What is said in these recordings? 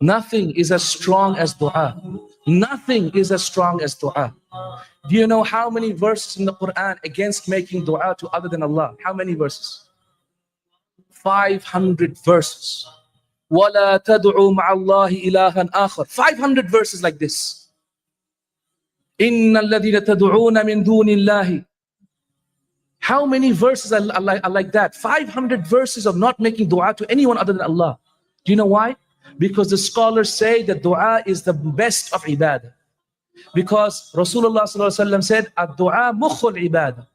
Nothing is as strong as dua. Nothing is as strong as dua. Do you know how many verses in the Quran against making dua to other than Allah? How many verses? 500 verses. وَلَا تَدْعُوا مَعَ اللَّهِ إِلَهًا آخَرَ. 500 verses like this. إِنَّ الَّذِينَ تَدْعُونَ مِن دُونِ اللَّهِ. How many verses are like that? 500 verses of not making dua to anyone other than Allah. Do you know why? Because the scholars say that dua is the best of ibadah. Because Rasulullah said, "Ad-du'a mukhul ibadah."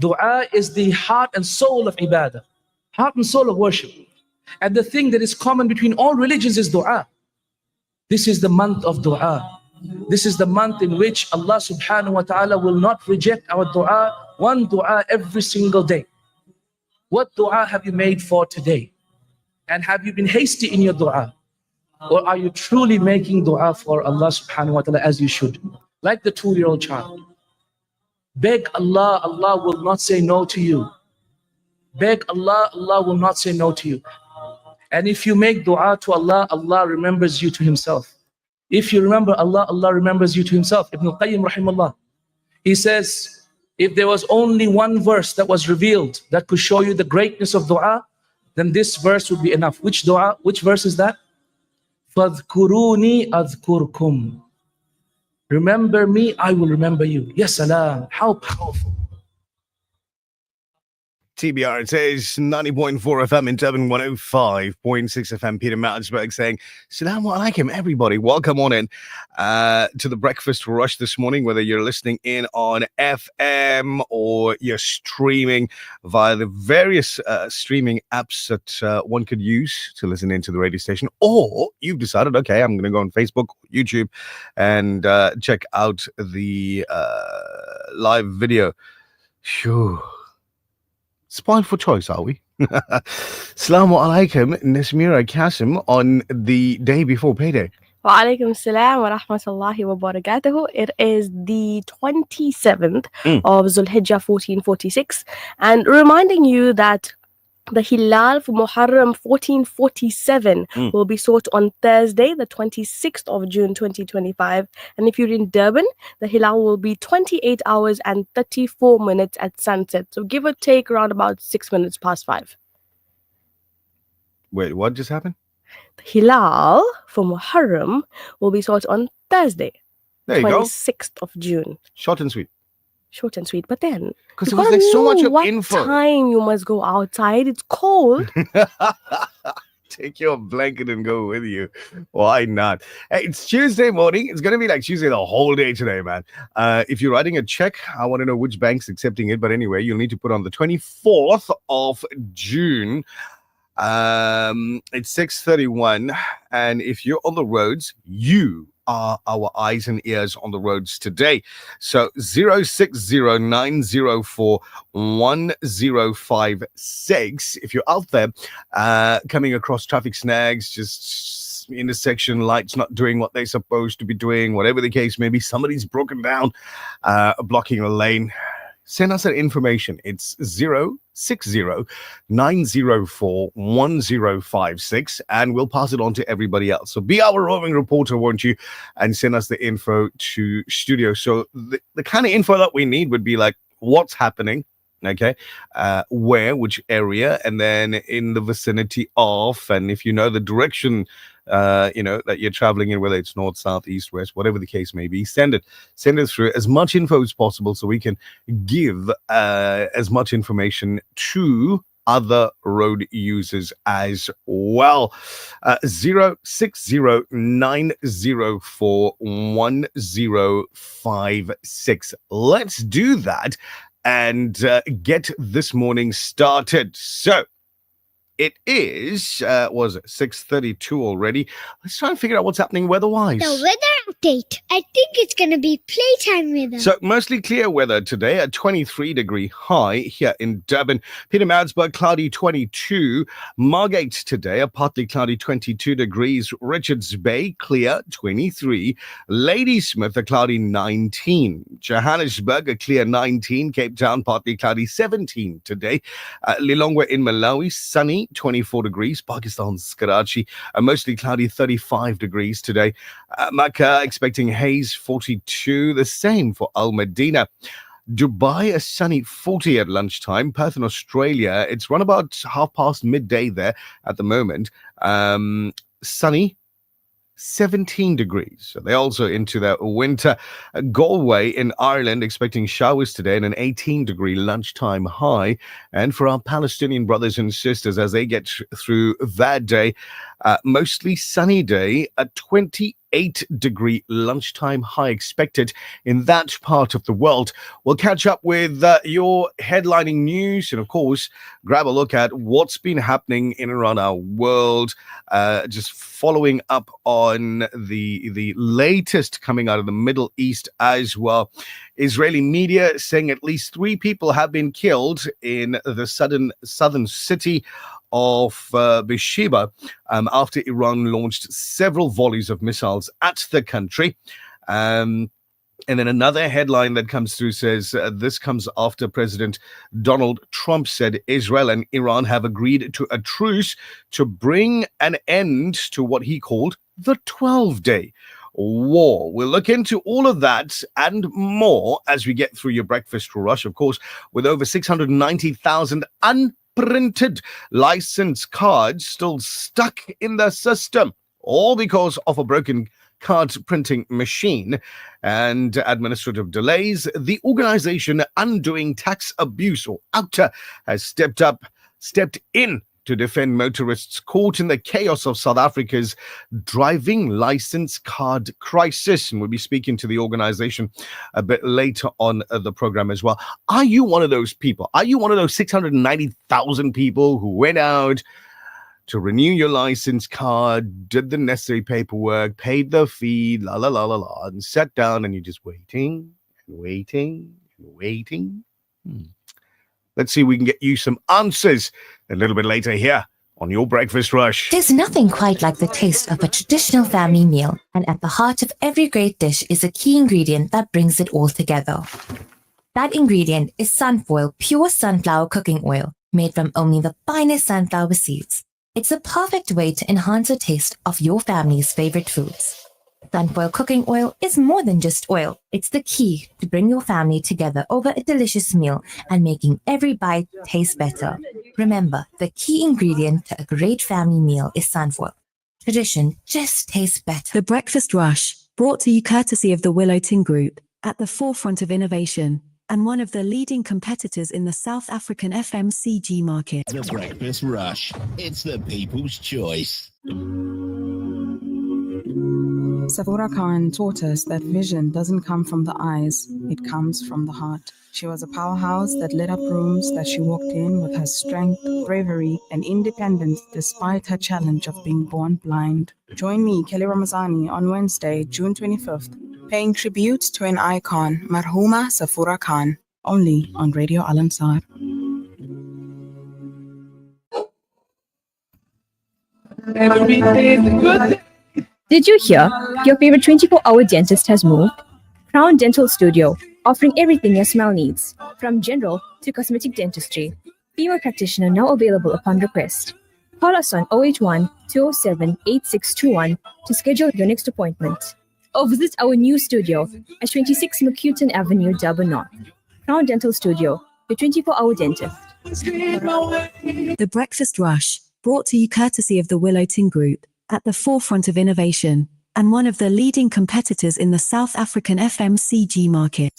Dua is the heart and soul of ibadah, heart and soul of worship. And the thing that is common between all religions is dua. This is the month of dua. This is the month in which Allah subhanahu wa ta'ala will not reject our dua, one dua every single day. What dua have you made for today? And have you been hasty in your dua? Or are you truly making dua for Allah subhanahu wa ta'ala as you should? Like the 2-year-old child. Beg Allah, Allah will not say no to you. Beg Allah, Allah will not say no to you. And if you make dua to Allah, Allah remembers you to Himself. If you remember Allah, Allah remembers you to Himself. Ibn al-Qayyim rahimahullah, he says, if there was only one verse that was revealed that could show you the greatness of dua, then this verse would be enough. Which dua? Which verse is that? فَاذْكُرُونِي أَذْكُرْكُمْ. Remember me, I will remember you. Yes, salam. How powerful. TBR, it says 90.4 FM in Durban, 105.6 FM. Peter Matsberg saying, Salaam alaikum, everybody. Welcome on in to the Breakfast Rush this morning, whether you're listening in on FM or you're streaming via the various streaming apps that one could use to listen into the radio station, or you've decided, okay, I'm going to go on Facebook, YouTube, and check out the live video. Phew. Spoiled for choice, are we? Assalamu alaikum, Nasmira Qasim on the day before payday. Wa alaikum assalam wa rahmatullahi wa barakatuhu. It is the 27th of Zulhijjah 1446, and reminding you that the Hilal for Muharram 1447 will be sought on Thursday, the 26th of June 2025. And if you're in Durban, the Hilal will be 28 hours and 34 minutes at sunset. So give or take around about 6 minutes past 5. Wait, what just happened? The Hilal for Muharram will be sought on Thursday, there you 26th of June. Short and sweet. Short and sweet, but then because it was like so much of what info. Time you must go outside? It's cold. Take your blanket and go with you. Why not? Hey, it's Tuesday morning. It's going to be like Tuesday the whole day today, man. If you're writing a check, I want to know which bank's accepting it. But anyway, you'll need to put on the 24th of June. It's 6:31, and if you're on the roads, you are our eyes and ears on the roads today. So 0609041056. If you're out there coming across traffic snags, just intersection lights not doing what they're supposed to be doing, whatever the case may be, somebody's broken down, blocking a lane, send us that information. It's 060-904-1056, and we'll pass it on to everybody else. So be our roving reporter, won't you? And send us the info to studio. So the kind of info that we need would be like, what's happening? Okay, where, which area, and then in the vicinity of, and if you know the direction, that you're traveling in, whether it's north, south, east, west, whatever the case may be, send it through as much info as possible so we can give as much information to other road users as well. 060-904-1056. Let's do that and get this morning started. So it is, was it 6:32 already? Let's try and figure out what's happening weather-wise. The weather update. I think it's going to be playtime weather. So mostly clear weather today, a 23-degree high here in Durban. Pietermaritzburg, cloudy 22. Margate today, a partly cloudy 22 degrees. Richards Bay, clear 23. Ladysmith, a cloudy 19. Johannesburg, a clear 19. Cape Town, partly cloudy 17 today. Lilongwe in Malawi, sunny 24 degrees. Pakistan's Karachi, a mostly cloudy 35 degrees today. Makkah, expecting haze 42. The same for Al Medina. Dubai, a sunny 40 at lunchtime. Perth in Australia, it's run about half past midday there at the moment. Sunny 17 degrees. So they're also into their winter. Galway in Ireland expecting showers today and an 18-degree lunchtime high. And for our Palestinian brothers and sisters as they get through that day, mostly sunny day, a 28-degree lunchtime high expected in that part of the world. We'll catch up with your headlining news and, of course, grab a look at what's been happening in and around our world, just following up on the latest coming out of the Middle East as well. Israeli media saying at least 3 people have been killed in the southern city of Beersheba after Iran launched several volleys of missiles at the country. And then another headline that comes through says this comes after President Donald Trump said Israel and Iran have agreed to a truce to bring an end to what he called the 12-day war. We'll look into all of that and more as we get through your breakfast rush, of course, with over 690,000 unprinted license cards still stuck in the system, all because of a broken card printing machine and administrative delays. The organization Undoing Tax Abuse, or OUTA, has stepped in to defend motorists caught in the chaos of South Africa's driving license card crisis. And we'll be speaking to the organization a bit later on the program as well. Are you one of those people? Are you one of those 690,000 people who went out to renew your license card, did the necessary paperwork, paid the fee, and sat down and you're just waiting and waiting and waiting? Let's see if we can get you some answers a little bit later here on your breakfast rush. There's nothing quite like the taste of a traditional family meal, and at the heart of every great dish is a key ingredient that brings it all together. That ingredient is Sunfoil pure sunflower cooking oil, made from only the finest sunflower seeds. It's a perfect way to enhance the taste of your family's favorite foods. Sunfoil cooking oil is more than just oil. It's the key to bring your family together over a delicious meal and making every bite taste better. Remember, the key ingredient to a great family meal is Sunfoil. Tradition just tastes better. The Breakfast Rush, brought to you courtesy of the Willow Tin Group, at the forefront of innovation and one of the leading competitors in the South African FMCG market. The Breakfast Rush. It's the people's choice. Safura Khan taught us that vision doesn't come from the eyes, it comes from the heart. She was a powerhouse that lit up rooms that she walked in with her strength, bravery, and independence despite her challenge of being born blind. Join me, Kelly Ramazani, on Wednesday, June 25th, paying tribute to an icon, Marhuma Safura Khan, only on Radio Al Ansar. Did you hear? Your favorite 24-hour dentist has moved? Crown Dental Studio, offering everything your smile needs, from general to cosmetic dentistry. Female practitioner now available upon request. Call us on 081 207 8621 to schedule your next appointment. Or visit our new studio at 26 McCuton Avenue, Durban North. Crown Dental Studio, your 24-hour dentist. The Breakfast Rush, brought to you courtesy of the Willow Tin Group, at the forefront of innovation and one of the leading competitors in the South African FMCG market.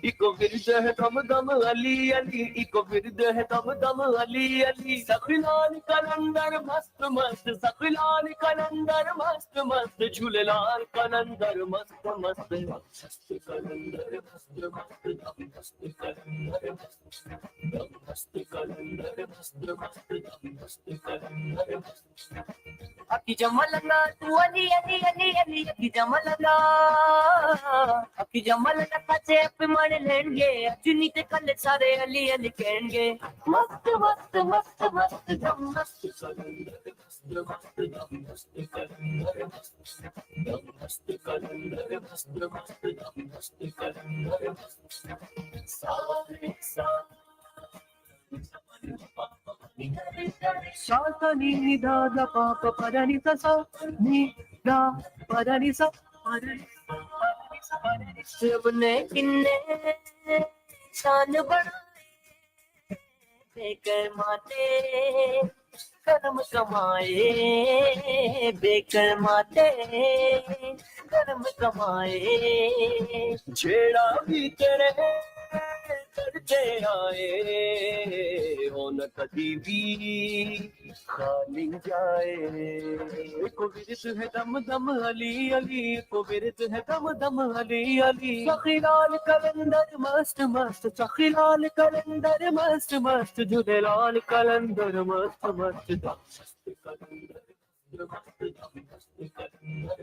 Iko virde hai dam dam Ali Ali, iko virde hai dam dam Ali Ali. Sakhilal kalandar mast mast, sakhilal kalandar mast mast, jhulelal kalandar mast mast. Mast kalandar mast mast, mast kalandar mast, mast kalandar mast mast, mast kalandar mast. Aki jamalana tu Ali Ali Ali Ali, aki jamalana, aki jamalana kache pe man lenge, ajuni te kal sare Ali Ali kenge. Mast mast mast mast dam mast kalandar mast mast, dam mast kalandar mast, dam mast kalandar mast mast, dam mast kalandar mast. Sare sa Sha ni da da pa pa pa da ni sa sa ni da pa da ni sa pa da ni sa pa da ni sa pa da ni sa. Sabne kinne shan banaye bekar mate karm kamaye, bekar mate karm kamaye. Chheda bhi tere करते आए हो न कभी भी खाली जाए. को विरत है दम दम अली अली, को विरत है दम दम अली अली. सखीलाल कलंदर मस्त मस्त, सखीलाल कलंदर मस्त मस्त, झूलेलाल कलंदर मस्त मस्त. मस्त कलंदर मस्त मस्त कलंदर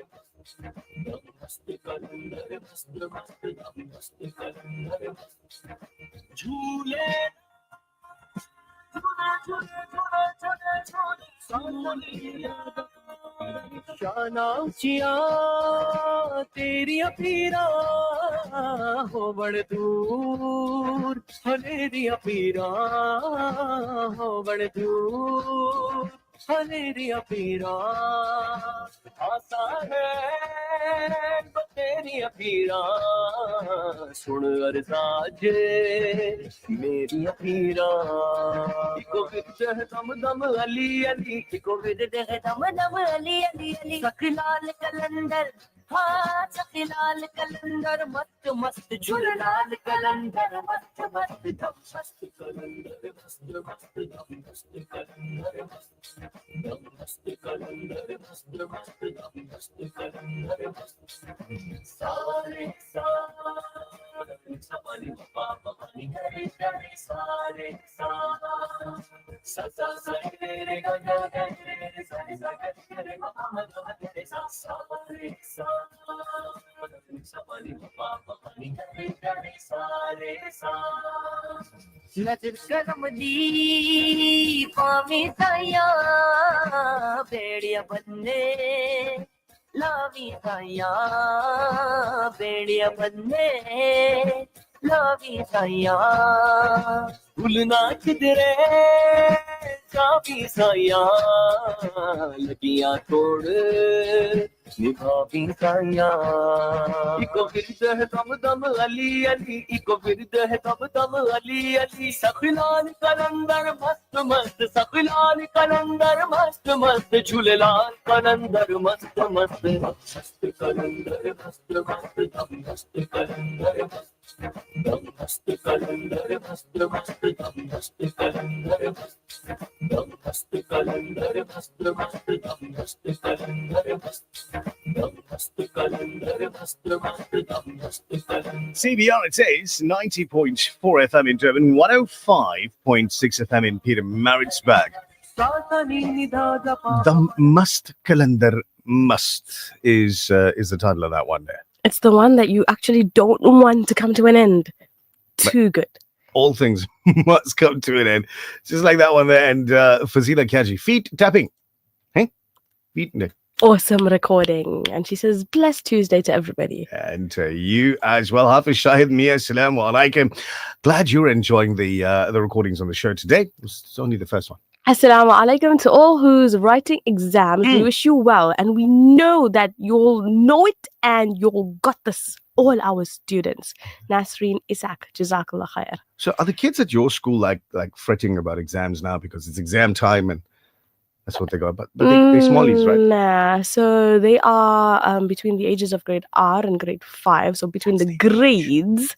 मस्त कलंदर मस्त मस्त मस्त कलंदर मस्त. झूले शाना उचिया तेरिया पीरा हो बड़ दूर, हनेरिया पीरा हो बड़ दूर, हनेरिया पीरा. आसा है तेरिया पीरा, सुन अरसाज मेरी पीरा. इको विरद है दम दम अली अली, इको विरद है दम दम अली अली अली. सखीलाल कलंदर, हाँ सखीलाल कलंदर मस्त मस्त, झूलेलाल कलंदर मस्त मस्त. दम मस्त कलंदर मस्त मस्त, दम मस्त कलंदर मस्त, दम मस्त कलंदर मस्त मस्त, दम मस्त कलंदर मस्त. सारे सारे सारे पापा मनी करे करे सारे सा सा रे गा गा गा रे सारे सा गा रे मामा रे सा सारे सारे पापा मनी करे करे सारे सा. नजर करम दी पावी ताया बेड़िया बन्ने लावी ताया, बेड़िया बन्ने लावी ताया. भूलना किधरे काफी साया, लगियां तोड़ निभावी साया. इको विरद है दम दम अली अली, इको विरद है दम दम अली अली. सखीलाल कलंदर मस्त मस्त, सखीलाल कलंदर मस्त मस्त, झूलेलाल कलंदर मस्त मस्त. मस्त कलंदर मस्त मस्त, दम मस्त कलंदर मस्त, दम मस्त कलंदर मस्त मस्त, दम मस्त कलंदर मस्त, दम मस्त कलंदर मस्त मस्त, दम मस्त कलंदर मस्त, दम मस्त कलंदर मस्त मस्त, दम मस्त कलंदर. CBR, it says 90.4 FM in Durban, 105.6 FM in Peter Maritzburg. The Must Kalandar Must is the title of that one there. It's the one that you actually don't want to come to an end. Too good. All things must come to an end. Just like that one there. And Fazila Kaji, feet tapping. Hey? Feet. Awesome recording. And she says, blessed Tuesday to everybody. And you as well. Hafiz Shahid Mia, Assalamu alaikum. Glad you're enjoying the recordings on the show today. It's only the first one. Assalamu alaikum to all who's writing exams. We wish you well. And we know that you'll know it and you'll got this. all our students. Nasreen Isaac, Jazakallah khair. So are the kids at your school like fretting about exams now because it's exam time and that's what they got? But they're smallies, right? Nah, so they are between the ages of grade R and grade 5. So between the grades,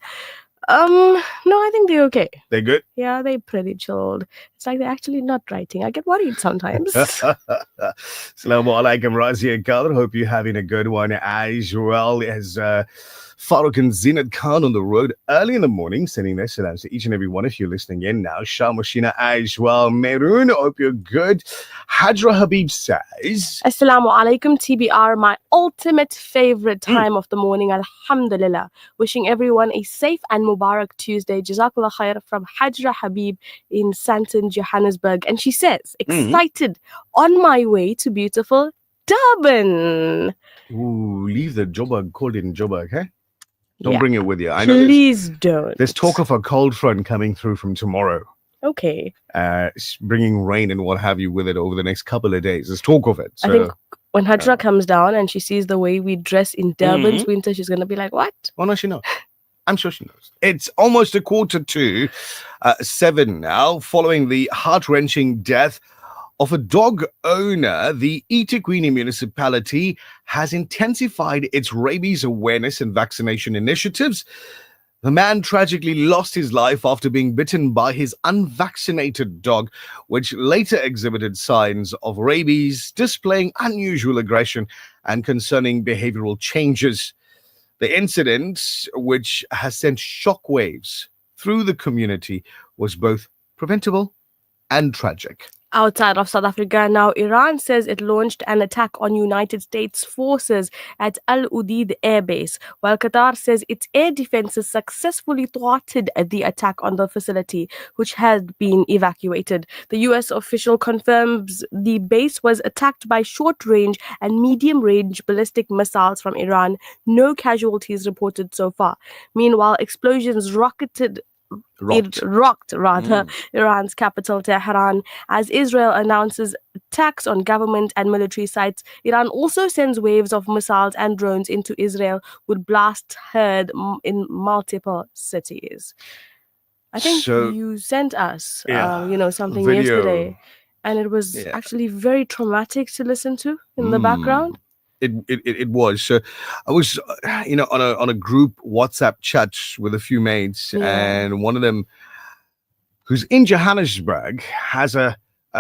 no, I think they're okay. They're good? Yeah, they're pretty chilled. It's like they're actually not writing. I get worried sometimes. Assalamu alaikum, Razia Kadir. Hope you're having a good one as well as Farooq and Zinat Khan on the road early in the morning, sending their salams to each and every one of you listening in now. Shah Mashina as well. Meroon, hope you're good. Hajra Habib says, Assalamu alaikum, TBR, my ultimate favorite time of the morning. Alhamdulillah. Wishing everyone a safe and Mubarak Tuesday. Jazakallah khair from Hajra Habib in Santon, Johannesburg. And she says, excited on my way to beautiful Durban. ooh, leave the Joburg, called in Joburg, okay? Don't Yeah. bring it with you. I know Please don't. there's talk of a cold front coming through from tomorrow. Okay. Bringing rain and what have you with it over the next couple of days. There's talk of it. So, I think when Hajra comes down and she sees the way we dress in Durban's winter, she's going to be like, what? oh no, she knows. I'm sure she knows. It's almost 7:15 now, following the heart-wrenching death of a dog owner. The eThekwini municipality has intensified its rabies awareness and vaccination initiatives. The man tragically lost his life after being bitten by his unvaccinated dog, which later exhibited signs of rabies, displaying unusual aggression and concerning behavioral changes. The incident, which has sent shockwaves through the community, was both preventable and tragic. Outside of South Africa, now Iran says it launched an attack on United States forces at Al Udeid Air Base, while Qatar says its air defenses successfully thwarted the attack on the facility, which had been evacuated. The US official confirms the base was attacked by short-range and medium-range ballistic missiles from Iran. No casualties reported so far. Meanwhile, explosions rocked Iran's capital Tehran as Israel announces attacks on government and military sites. Iran also sends waves of missiles and drones into Israel, with blasts heard in multiple cities. I think So- you sent us, Yeah. something Video. yesterday, and it was Yeah. actually very traumatic to listen to in the background. It was. So I was, on a group WhatsApp chat with a few mates, Yeah. and one of them, who's in Johannesburg, has a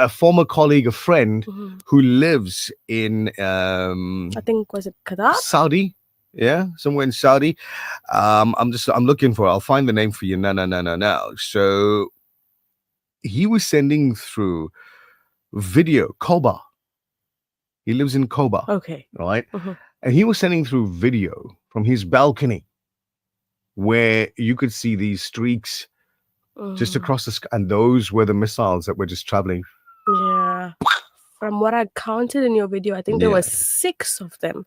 former colleague, a friend Mhm. who lives in I think, was it Qatar? Saudi. Yeah, somewhere in Saudi. I'm looking for. I'll find the name for you. No. So he was sending through video. Koba. He lives in Koba. Okay. Right? Mhm. And he was sending through video from his balcony where you could see these streaks just Mhm. across the sky. And those were the missiles that were just traveling. Yeah. From what I counted in your video, I think there Yeah. were 6 of them.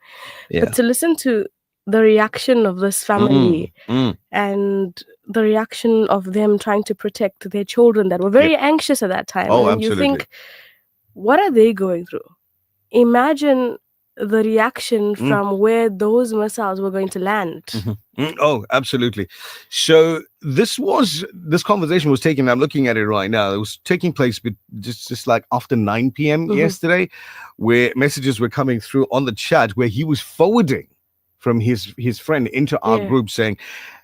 Yeah. But to listen to the reaction of this family and the reaction of them trying to protect their children that were very anxious at that time. Oh, and you absolutely. think, what are they going through? Imagine the reaction from where those missiles were going to land. Oh, absolutely. So this conversation was taking, I'm looking at it right now. It was taking place just like after 9 p.m. yesterday, where messages were coming through on the chat where he was forwarding from his friend into our Yeah. group saying,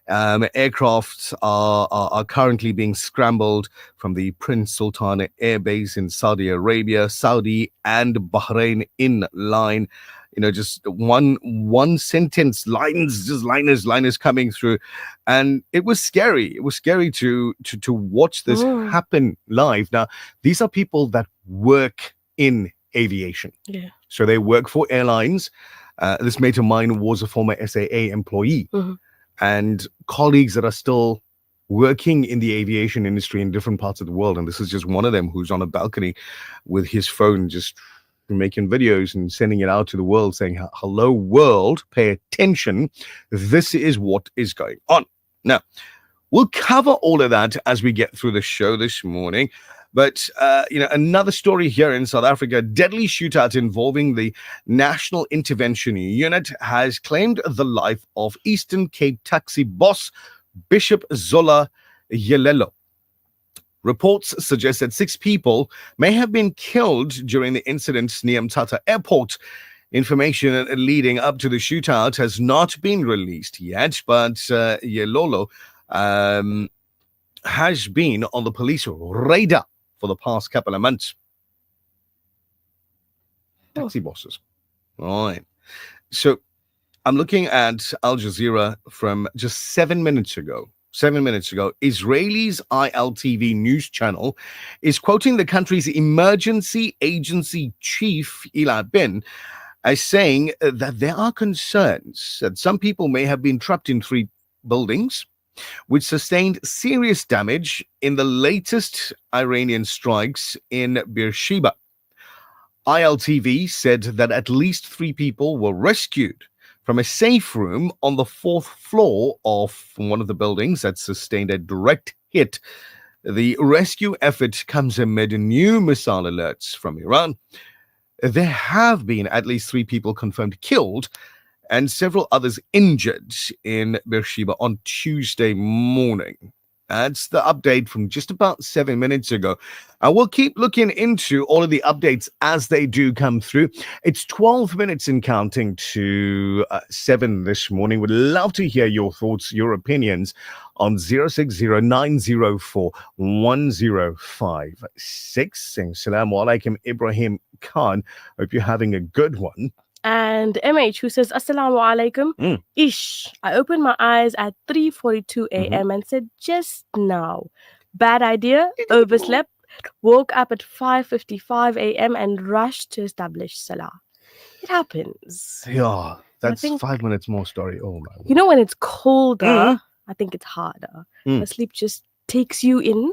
aircrafts are currently being scrambled from the Prince Sultan Air Base in Saudi Arabia, Saudi and Bahrain in line. Just one sentence, liners coming through, and it was scary. It was scary to watch this happen live. Now, these are people that work in aviation, Yeah. so they work for airlines. This mate of mine was a former SAA employee. And colleagues that are still working in the aviation industry in different parts of the world. And this is just one of them who's on a balcony with his phone, just making videos and sending it out to the world saying, hello world, pay attention. This is what is going on. Now, we'll cover all of that as we get through the show this morning. But, another story here in South Africa, deadly shootout involving the National Intervention Unit has claimed the life of Eastern Cape taxi boss Bishop Zola Yelelo. Reports suggest that 6 people may have been killed during the incident near Mthatha Airport. Information leading up to the shootout has not been released yet, but Yelolo has been on the police radar for the past couple of months. Taxi bosses. All right. So I'm looking at Al Jazeera from just 7 minutes ago. 7 minutes ago, Israel's ILTV news channel is quoting the country's emergency agency chief, Eli Ben, as saying that there are concerns that some people may have been trapped in 3 buildings, which sustained serious damage in the latest Iranian strikes in Beersheba. ILTV said that at least 3 people were rescued from a safe room on the 4th floor of one of the buildings that sustained a direct hit. The rescue effort comes amid new missile alerts from Iran. There have been at least 3 people confirmed killed and several others injured in Beersheba on Tuesday morning. That's the update from just about 7 minutes ago. And we'll keep looking into all of the updates as they do come through. It's 12 minutes and counting to 7 this morning. Would love to hear your thoughts, your opinions on 060-904-1056. Saying Assalamu alaikum, Ibrahim Khan. Hope you're having a good one. And MH, who says, Assalamu alaikum. Ish. I opened my eyes at 3:42 a.m. and said, just now. Bad idea. Overslept. Woke up at 5:55 a.m. and rushed to establish Salah. It happens. Yeah, that's think- 5 minutes more story. Oh, my. You know, when it's colder, I think it's harder. Mm. The sleep just takes you in.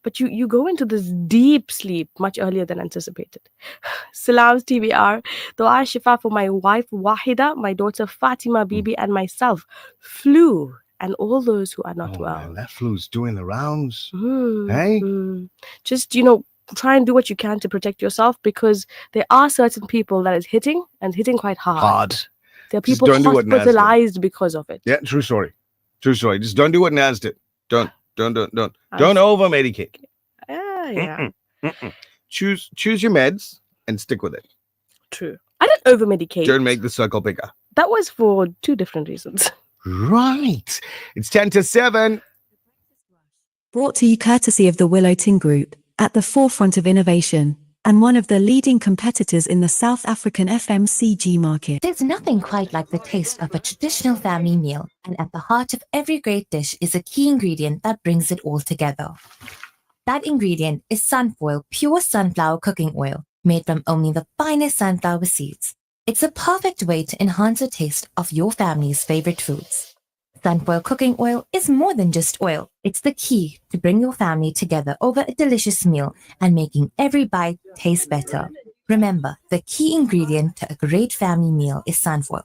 But you go into this deep sleep much earlier than anticipated. Salams TBR. Dua Shifa for my wife Wahida, my daughter Fatima Bibi, and myself. Flu and all those who are not Oh, well. man, that flu's doing the rounds. Mm, Hey? Just, try and do what you can to protect yourself, because there are certain people that is hitting quite hard. There are Just people don't do what Naz did. hospitalized because of it. Yeah, true story. True story. Just don't do what Naz did. Don't I over medicate. Yeah. Choose your meds and stick with it. True. I didn't over medicate. Don't make the circle bigger. That was for 2 different reasons. Right. It's 10 to 7. Brought to you courtesy of the Willow Tin Group, at the forefront of innovation, and one of the leading competitors in the South African FMCG market. There's nothing quite like the taste of a traditional family meal, and at the heart of every great dish is a key ingredient that brings it all together. That ingredient is Sunfoil pure sunflower cooking oil, made from only the finest sunflower seeds. It's a perfect way to enhance the taste of your family's favorite foods. Sunfoil cooking oil is more than just oil. It's the key to bring your family together over a delicious meal and making every bite taste better. Remember, the key ingredient to a great family meal is sunfoil.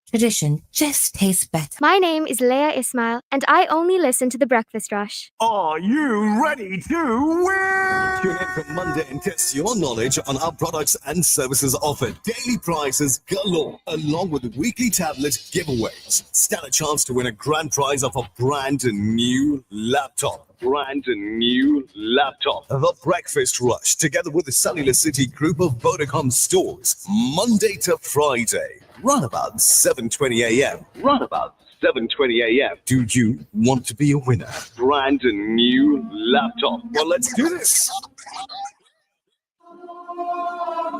Tradition just tastes better. My name is Leah Ismail, and I only listen to The Breakfast Rush. Are you ready to win? Tune in for Monday and test your knowledge on our products and services offered. Daily prizes galore, along with weekly tablet giveaways. Stand a chance to win a grand prize of a brand new laptop. The Breakfast Rush, together with the Cellular City group of Vodacom stores, Monday to Friday, run about 7:20 a.m. Do you want to be a winner? Brand new laptop. Well, let's do this.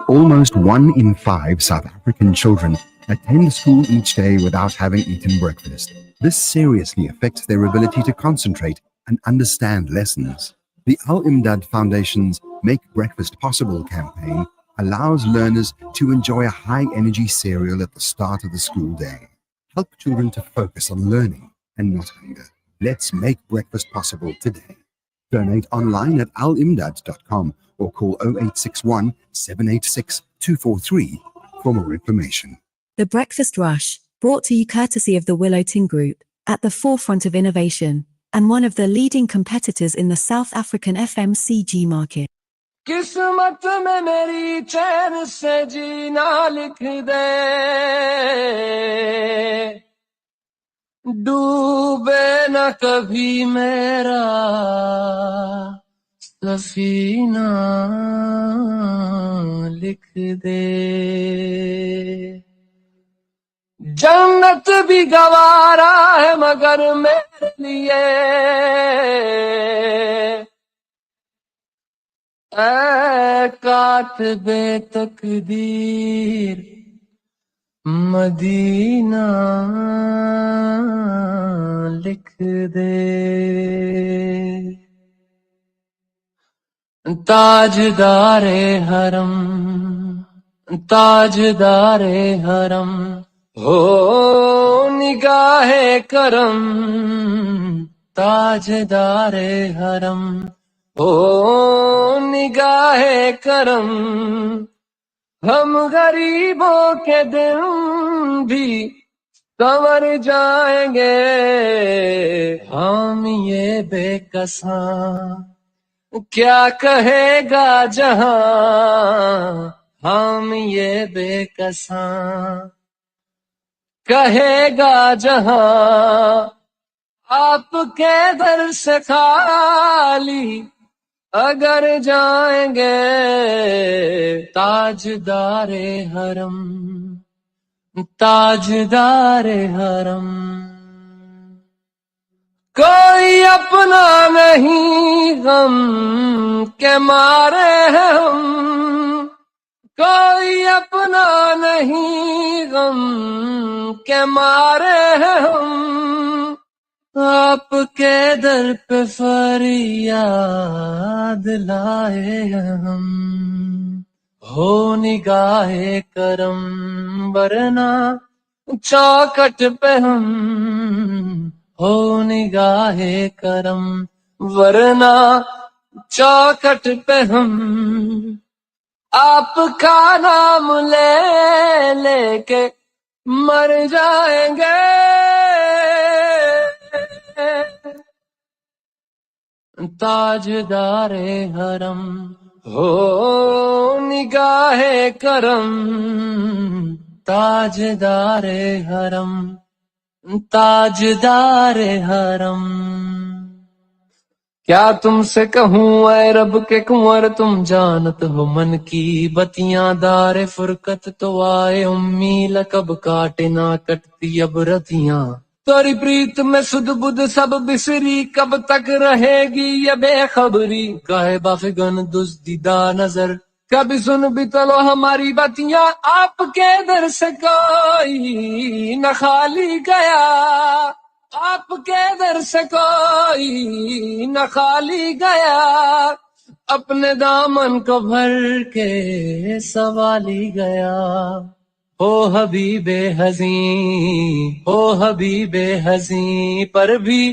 Almost 1 in 5 South African children attend school each day without having eaten breakfast. This seriously affects their ability to concentrate and understand lessons. The Al Imdad Foundation's Make Breakfast Possible campaign allows learners to enjoy a high-energy cereal at the start of the school day. Help children to focus on learning and not hunger. Let's make breakfast possible today. Donate online at alimdad.com or call 0861 786 243 for more information. The Breakfast Rush, brought to you courtesy of the Willow Tin Group, at the forefront of innovation, and one of the leading competitors in the South African FMCG market. قسمت میں میری چین سے جینا لکھ دے ڈوبے نہ کبھی میرا سفینہ لکھ دے جنت بھی گوارا ہے مگر میرے لیے اے کاتب تقدیر مدینہ لکھ دے تاجدار حرم تاجدار حرم ہو نگاہ کرم تاجدار حرم ہو نگاہ کرم ہم غریبوں کے دن بھی سنور جائیں گے ہم یہ بے کساں کیا کہے گا جہاں ہم یہ بے کساں کہے گا جہاں آپ کے در سے خالی اگر جائیں گے تاجدار حرم تاجدار حرم کوئی اپنا نہیں غم کے مارے ہیں ہم کوئی اپنا نہیں غم کے مارے ہیں ہم آپ کے در پہ فریاد لائے ہیں ہم ہو نگاہ کرم ورنہ چوکٹ پہ ہم ہو نگاہ کرم ورنہ چوکٹ پہ ہم آپ کا نام لے لے کے مر جائیں گے تاجدار حرم ہو نگاہ کرم تاجدار حرم تاجدار حرم کیا تم سے کہوں اے رب کے کنور تم جانت ہو من کی بتیاں دار فرقت تو آئے امی لقب کاٹے نہ کٹتی اب رتیاں توری پریت میں سد بدھ سب بسری کب تک رہے گی یہ بے خبری کہے بافگن دزدیدہ نظر کبھی سن بھی تلو ہماری باتیاں آپ کے در سے کوئی نہ خالی گیا آپ کے در سے کوئی نہ خالی گیا اپنے دامن کو بھر کے سوالی گیا ہو حبیب حزین ہو حبیب حزین پر بھی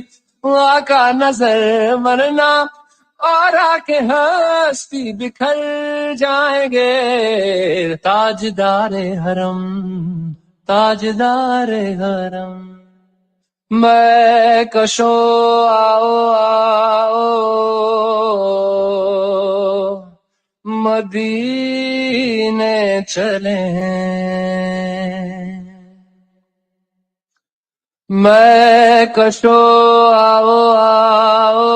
آقا نظر مرنا اور آ کے ہستی بکھر جائیں گے تاجدار حرم تاجدار حرم میں کشو آؤ آؤ مدینے چلیں میں کشو آؤ آؤ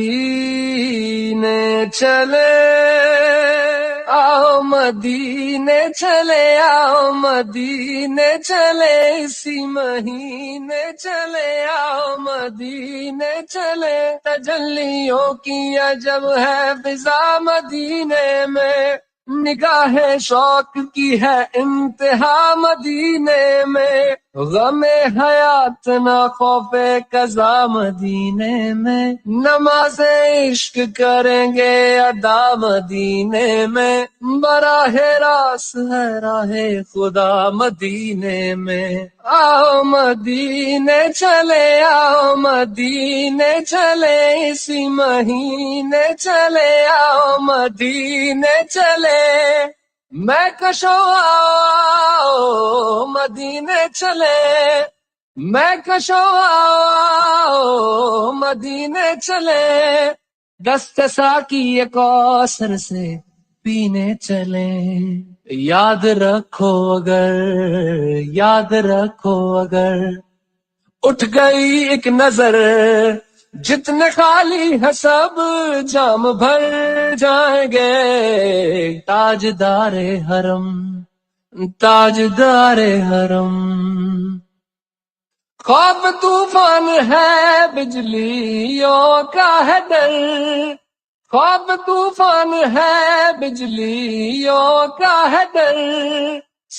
مدینے چلے آؤ مدینے چلے آؤ مدینے چلے اسی مہینے چلے آؤ مدینے چلے تجلیوں کی عجب ہے فضا مدینے میں نگاہ شوق کی ہے انتہا مدینے میں غم حیات نہ خوف قضا مدینے میں نماز عشق کریں گے ادا مدینے میں براہ راست ہے راہ خدا مدینے میں آؤ مدینے چلے آؤ مدینے چلے اسی مہینے چلے آؤ مدینے چلے میں کشو آؤ مدینے چلے मैं कशो आओ मदीने चले दस्ते साकी ये कौसर से पीने चले याद रखो अगर उठ गई एक नजर जितने खाली है सब जाम भर जाएंगे ताजदारे हरम ख्वाब तूफान है बिजलियों का है डर ख्वाब तूफान है बिजलियों का है डर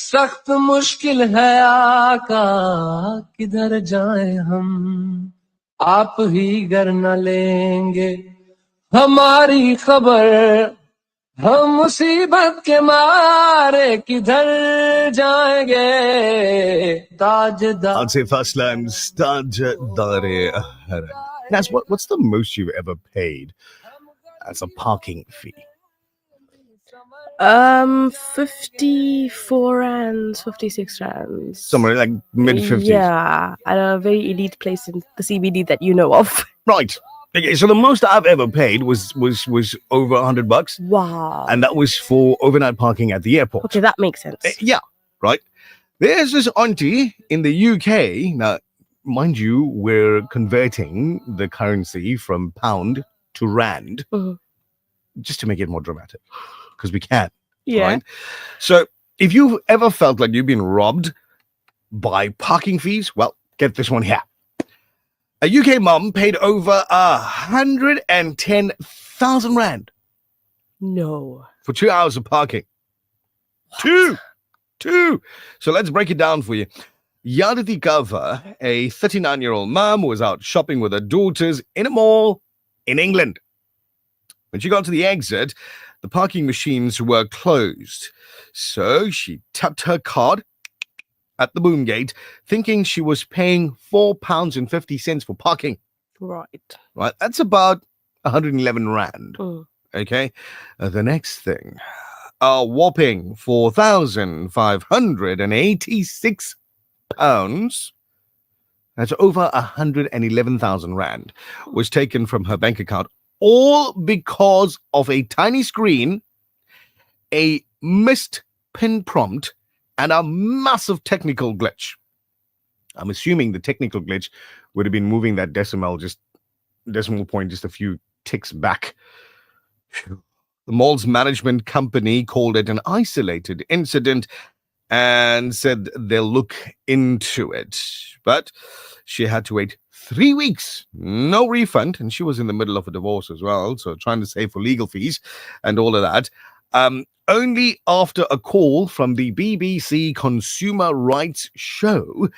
सख्त मुश्किल है आका किधर जाएं हम आप ही गर न लेंगे हमारी खबर हम मुसीबत के मारे किधर जाएंगे ताजदार I'd say first lines, Tajdare Haram. That's what's the most you've ever paid as a parking fee? 54 rands, 56 rands. Somewhere like mid 50s. Yeah, at a very elite place in the CBD that you know of. Right. Okay, so the most I've ever paid was over $100. Wow. And that was for overnight parking at the airport. Okay, that makes sense. Yeah, right. There's this auntie in the UK. Now, mind you, we're converting the currency from pound to rand just to make it more dramatic because we can. Yeah. Right? So if you've ever felt like you've been robbed by parking fees, well, get this one here. A UK mum paid over 110,000 rand. No. For 2 hours of parking. Two. So let's break it down for you. Yaditi Gava, a 39-year-old mum, was out shopping with her daughters in a mall in England. When she got to the exit, the parking machines were closed. So she tapped her card at the boom gate, thinking she was paying £4.50 for parking. Right. Right, that's about 111 rand. Okay, the next thing, a whopping £4,586. That's over 111,000 rand was taken from her bank account, all because of a tiny screen, a missed pin prompt, and a massive technical glitch. I'm assuming the technical glitch would have been moving that decimal point just a few ticks back. The mall's management company called it an isolated incident and said they'll look into it. But she had to wait 3 weeks, no refund, and she was in the middle of a divorce as well, so trying to save for legal fees and all of that. Only after a call from the BBC Consumer Rights Show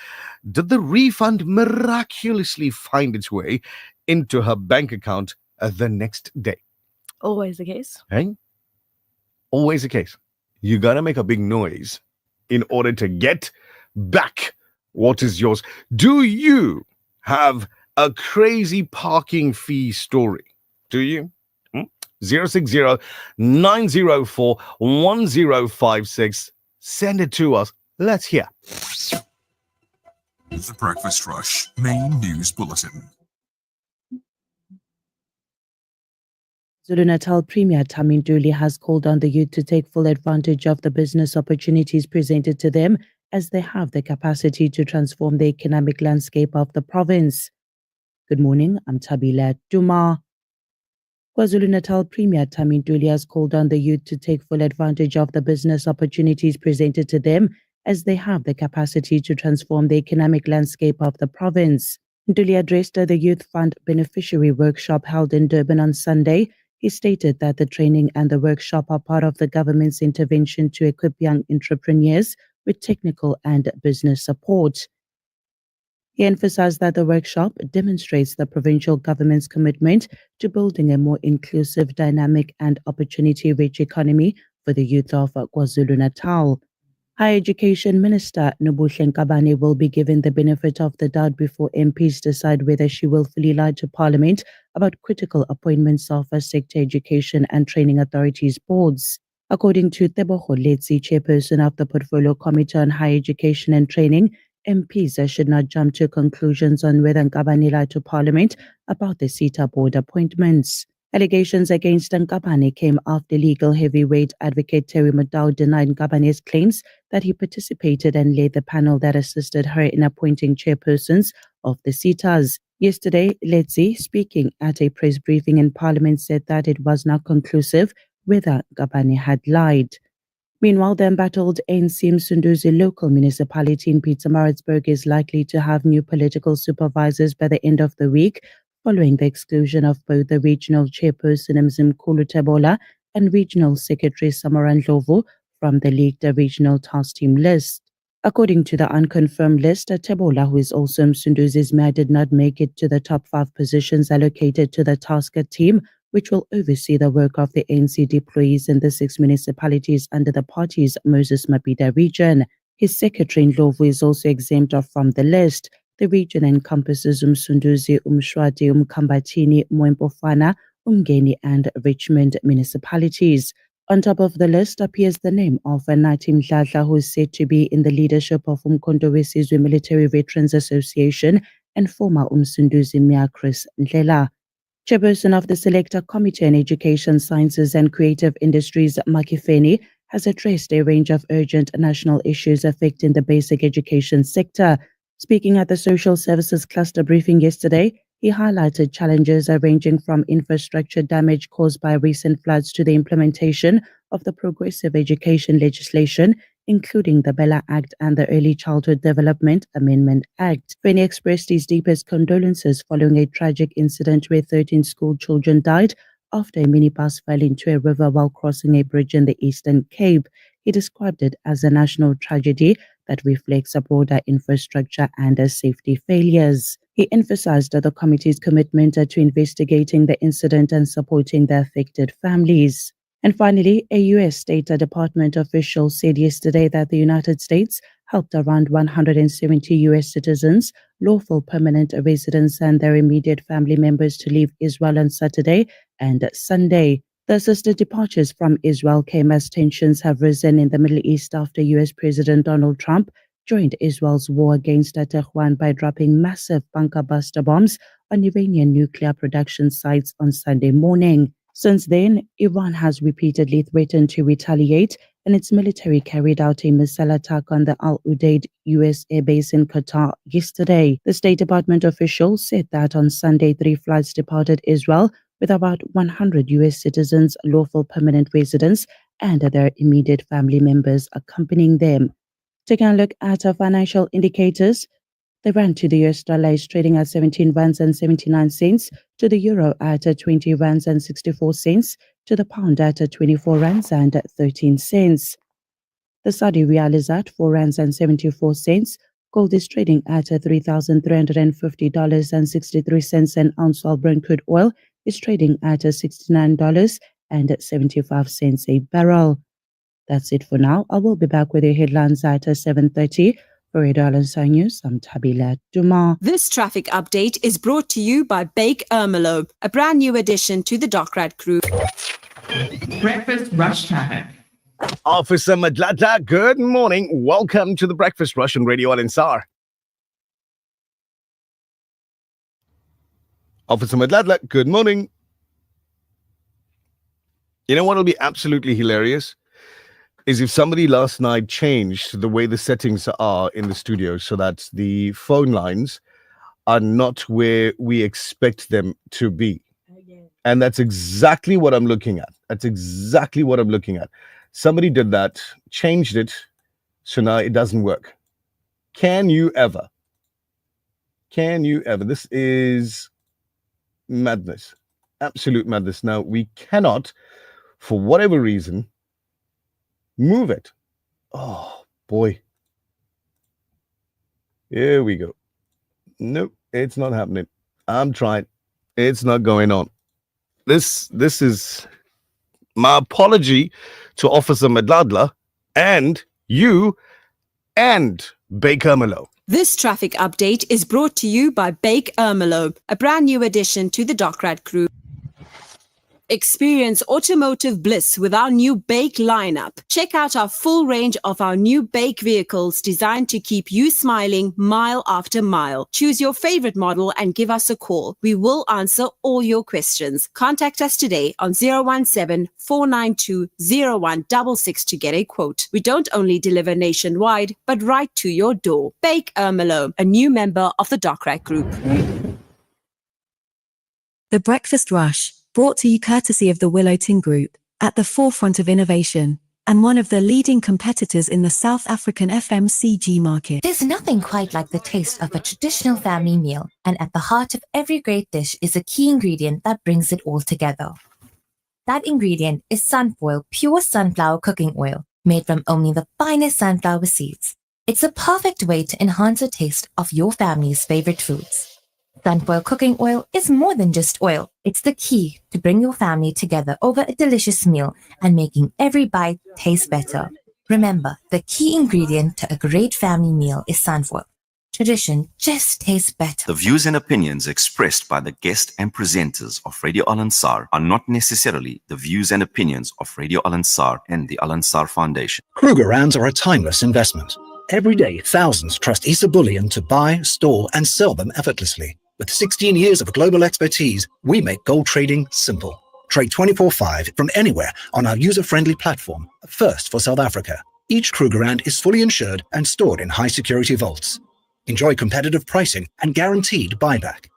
did the refund miraculously find its way into her bank account the next day. Always the case. Hey? Always the case. You gotta make a big noise in order to get back what is yours. Do you have a crazy parking fee story? Do you? 060-904-1056. Send it to us. Let's hear. The Breakfast Rush Main News Bulletin. KwaZulu-Natal Premier Tammy Ntuli has called on the youth to take full advantage of the business opportunities presented to them as they have the capacity to transform the economic landscape of the province. Good morning, I'm Tabila Duma. KwaZulu-Natal Premier Tammy Ntuli has called on the youth to take full advantage of the business opportunities presented to them as they have the capacity to transform the economic landscape of the province. Ntuli addressed the Youth Fund Beneficiary Workshop held in Durban on Sunday. He stated that the training and the workshop are part of the government's intervention to equip young entrepreneurs with technical and business support. He emphasized that the workshop demonstrates the provincial government's commitment to building a more inclusive, dynamic, and opportunity-rich economy for the youth of KwaZulu-Natal. Higher Education Minister Nobuhle Nkabane will be given the benefit of the doubt before MPs decide whether she will fully lie to Parliament about critical appointments of sector education and training authorities boards. According to Tebogo Letsi, chairperson of the Portfolio Committee on Higher Education and Training, MPs should not jump to conclusions on whether Nkabane lied to Parliament about the CETA board appointments. Allegations against Nkabane came after legal heavyweight advocate Terry Maddow denied Nkabane's claims that he participated and led the panel that assisted her in appointing chairpersons of the CETAs. Yesterday, Letzi, speaking at a press briefing in Parliament, said that it was not conclusive whether Nkabane had lied. Meanwhile, the embattled ANC Msunduzi local municipality in Pietermaritzburg is likely to have new political supervisors by the end of the week, following the exclusion of both the regional chairperson Mzimkhulu Tebola and regional secretary Samaran Ndlovu from the leaked regional task team list. According to the unconfirmed list, Tebola, who is also Msunduzi's mayor, did not make it to the top 5 positions allocated to the tasker team, which will oversee the work of the ANC deployees in the 6 municipalities under the party's Moses Mabhida region. His secretary Ndlovu is also exempt from the list. The region encompasses Msunduzi, Umshwati, Umkambatini, Mwempofana, Umgeni and Richmond municipalities. On top of the list appears the name of Nathi Mdladla, who is said to be in the leadership of Umkhonto weSizwe Military Veterans Association, and former Msunduzi Mayor Chris Ndlela. Chairperson of the Selector Committee on Education, Sciences and Creative Industries, Maki Feni, has addressed a range of urgent national issues affecting the basic education sector. Speaking at the Social Services Cluster briefing yesterday, he highlighted challenges ranging from infrastructure damage caused by recent floods to the implementation of the progressive education legislation, including the Bella Act and the Early Childhood Development Amendment Act. Feni expressed his deepest condolences following a tragic incident where 13 school children died after a minibus fell into a river while crossing a bridge in the Eastern Cape. He described it as a national tragedy that reflects a broader infrastructure and safety failures. He emphasized the committee's commitment to investigating the incident and supporting the affected families. And finally, a U.S. State Department official said yesterday that the United States helped around 170 U.S. citizens, lawful permanent residents, and their immediate family members to leave Israel on Saturday and Sunday. The assisted departures from Israel came as tensions have risen in the Middle East after U.S. President Donald Trump joined Israel's war against Tehran by dropping massive bunker buster bombs on Iranian nuclear production sites on Sunday morning. Since then, Iran has repeatedly threatened to retaliate, and its military carried out a missile attack on the Al Udeid U.S. airbase in Qatar yesterday. The State Department official said that on Sunday, 3 flights departed Israel with about 100 U.S. citizens, lawful permanent residents, and their immediate family members accompanying them. Taking a look at our financial indicators, the rand to the US dollar is trading at 17 rands and 79 cents, to the euro at 20 rands and 64 cents, to the pound at 24 rands and 13 cents. The Saudi Riyal is at 4 rands and 74 cents. Gold is trading at $3,350.63 an ounce, while Brent crude oil is trading at $69.75 a barrel. That's it for now. I will be back with your headlines at 7:30. For Radio Al-Ansar News, I'm Tabila Duma. This traffic update is brought to you by Bake Ermelo, a brand new addition to the Docrat crew. Breakfast Rush Traffic. Officer Madladla, good morning. Welcome to the Breakfast Rush on Radio Al-Ansar. Officer Madladla, good morning. You know what will be absolutely hilarious? Is if somebody last night changed the way the settings are in the studio so that the phone lines are not where we expect them to be. And that's exactly what I'm looking at. Somebody did that, changed it, so now it doesn't work. Can you ever? This is madness. Absolute madness. Now, we cannot, for whatever reason, move it. Oh, boy. Here we go. Nope, it's not happening. I'm trying. It's not going on. This is my apology to Officer Madladla and you and Bake Ermelo. This traffic update is brought to you by Bake Ermelo, a brand new addition to the Docrat crew. Experience automotive bliss with our new Bake lineup. Check out our full range of our new Bake vehicles designed to keep you smiling mile after mile. Choose your favorite model and give us a call. We will answer all your questions. Contact us today on 017-492-0166 to get a quote. We don't only deliver nationwide, but right to your door. Bake Ermelo, a new member of the Dockrack Group. The Breakfast Rush, brought to you courtesy of the Willow Tin Group, at the forefront of innovation, and one of the leading competitors in the South African FMCG market. There's nothing quite like the taste of a traditional family meal, and at the heart of every great dish is a key ingredient that brings it all together. That ingredient is Sunfoil pure sunflower cooking oil, made from only the finest sunflower seeds. It's a perfect way to enhance the taste of your family's favorite foods. Sunfoil cooking oil is more than just oil. It's the key to bring your family together over a delicious meal and making every bite taste better. Remember, the key ingredient to a great family meal is sunfoil. Tradition just tastes better. The views and opinions expressed by the guest and presenters of Radio Al Ansar are not necessarily the views and opinions of Radio Al Ansar and the Al Ansar Foundation. Krugerrands are a timeless investment. Every day, thousands trust Isa Bullion to buy, store, and sell them effortlessly. With 16 years of global expertise, we make gold trading simple. Trade 24/5 from anywhere on our user-friendly platform, first for South Africa. Each Krugerrand is fully insured and stored in high-security vaults. Enjoy competitive pricing and guaranteed buyback.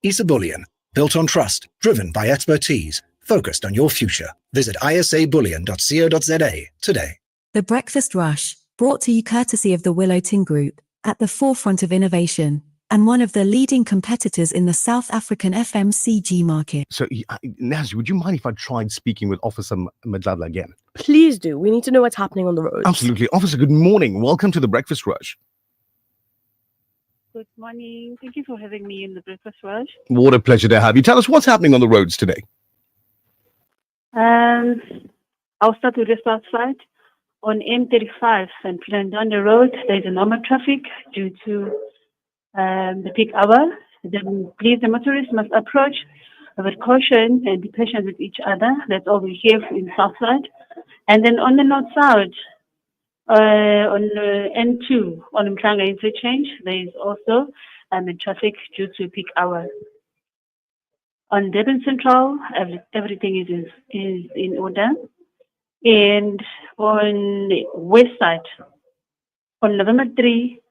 Isa Bullion, built on trust, driven by expertise, focused on your future. Visit isabullion.co.za today. The Breakfast Rush, brought to you courtesy of the Willow Tin Group, at the forefront of innovation, and one of the leading competitors in the South African FMCG market. So, Naz, would you mind if I tried speaking with Officer Madlala again? Please do. We need to know what's happening on the roads. Absolutely. Officer, good morning. Welcome to the Breakfast Rush. Good morning. Thank you for having me in the Breakfast Rush. What a pleasure to have you. Tell us what's happening on the roads today. I'll start with the south side. On M35 and Philandanda Road, there's a normal traffic due to the peak hour. Please, the motorists must approach with caution and be patient with each other. That's all we have in south side. And then on the north side, on N2, on Mhlanga interchange, there is also the traffic due to peak hour. On Durban Central, everything is in order. And on the west side, on November 3,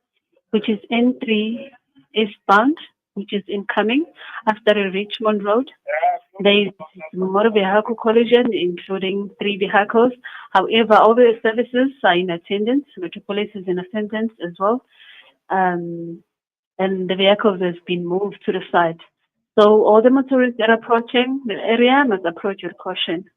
which is N3 eastbound, which is incoming after Richmond Road, there is motor vehicle collision, including 3 vehicles. However, all the services are in attendance. Metropolis is in attendance as well. And the vehicles has been moved to the side. So all the motorists that are approaching the area must approach with caution.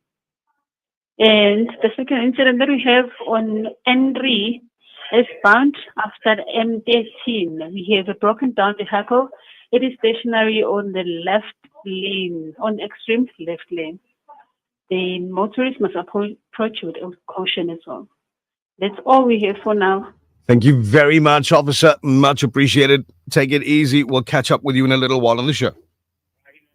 And the second incident that we have on N3 eastbound after M13, we have a broken down vehicle. It is stationary on the left lane, on the extreme left lane. The motorists must approach with caution as well. That's all we have for now. Thank you very much, Officer. Much appreciated. Take it easy. We'll catch up with you in a little while on the show.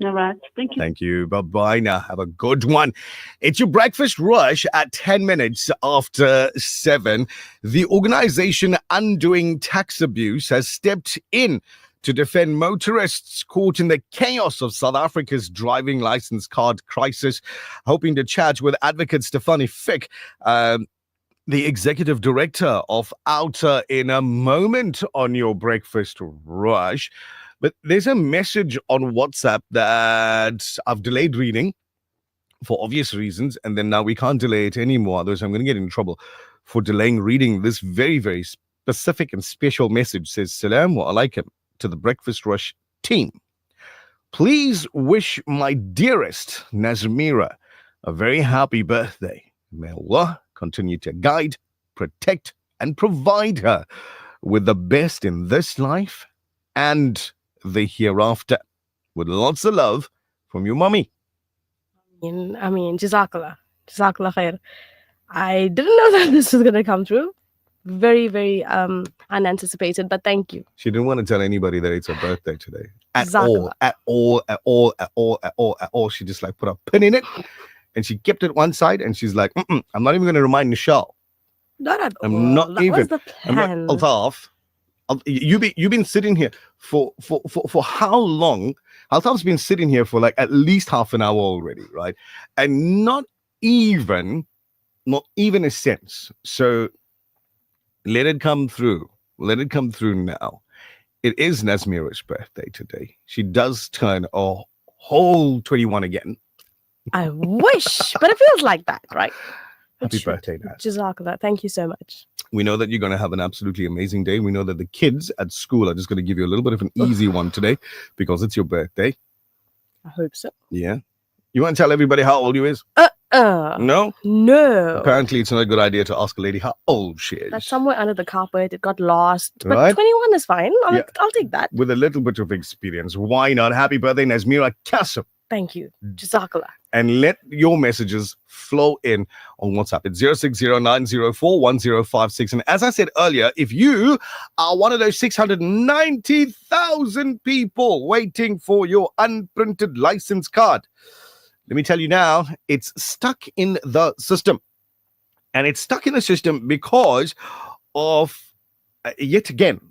All right. Thank you. Thank you. Bye-bye now. Have a good one. It's your Breakfast Rush at 10 minutes after 7. The organization Undoing Tax Abuse has stepped in to defend motorists caught in the chaos of South Africa's driving license card crisis. Hoping to chat with advocate Stefanie Fick, the executive director of Outer, in a moment on your Breakfast Rush. But there's a message on WhatsApp that I've delayed reading for obvious reasons, and then now we can't delay it anymore. Otherwise, I'm going to get in trouble for delaying reading this very, very specific and special message. It says, Salaam alaikum to the Breakfast Rush team. Please wish my dearest Nazmira a very happy birthday. May Allah continue to guide, protect, and provide her with the best in this life and the hereafter. With lots of love from your mommy. Jazakallah. Jazakallah khair. I didn't know that this was going to come through. Very, very unanticipated, but thank you. She didn't want to tell anybody that it's her birthday today. At Jazakallah. all. She just like put a pin in it and she kept it one side and she's like, I'm not even going to remind Michelle. Not at all. I'm not That even. was the I'm like, plan. Altaf, you've been sitting here for how long? Altaf's been sitting here for like at least half an hour already, right? And not even a sense. So let it come through. Let it come through now. It is Nazmira's birthday today. She does turn a whole 21 again. I wish, but it feels like that, right? Happy birthday, Naz. Jazakallah. Thank you so much. We know that you're going to have an absolutely amazing day. We know that the kids at school are just going to give you a little bit of an easy one today because it's your birthday. I hope so. Yeah. You want to tell everybody how old you is? No? No. Apparently, it's not a good idea to ask a lady how old she is. That's somewhere under the carpet. It got lost. But Right. 21 is fine. Yeah. I'll take that. With a little bit of experience. Why not? Happy birthday, Nazmira Kassim. Thank you. Jazakallah. And let your messages flow in on WhatsApp. It's 0609041056. And as I said earlier, if you are one of those 690,000 people waiting for your unprinted license card, let me tell you now, it's stuck in the system. And it's stuck in the system because of, yet again,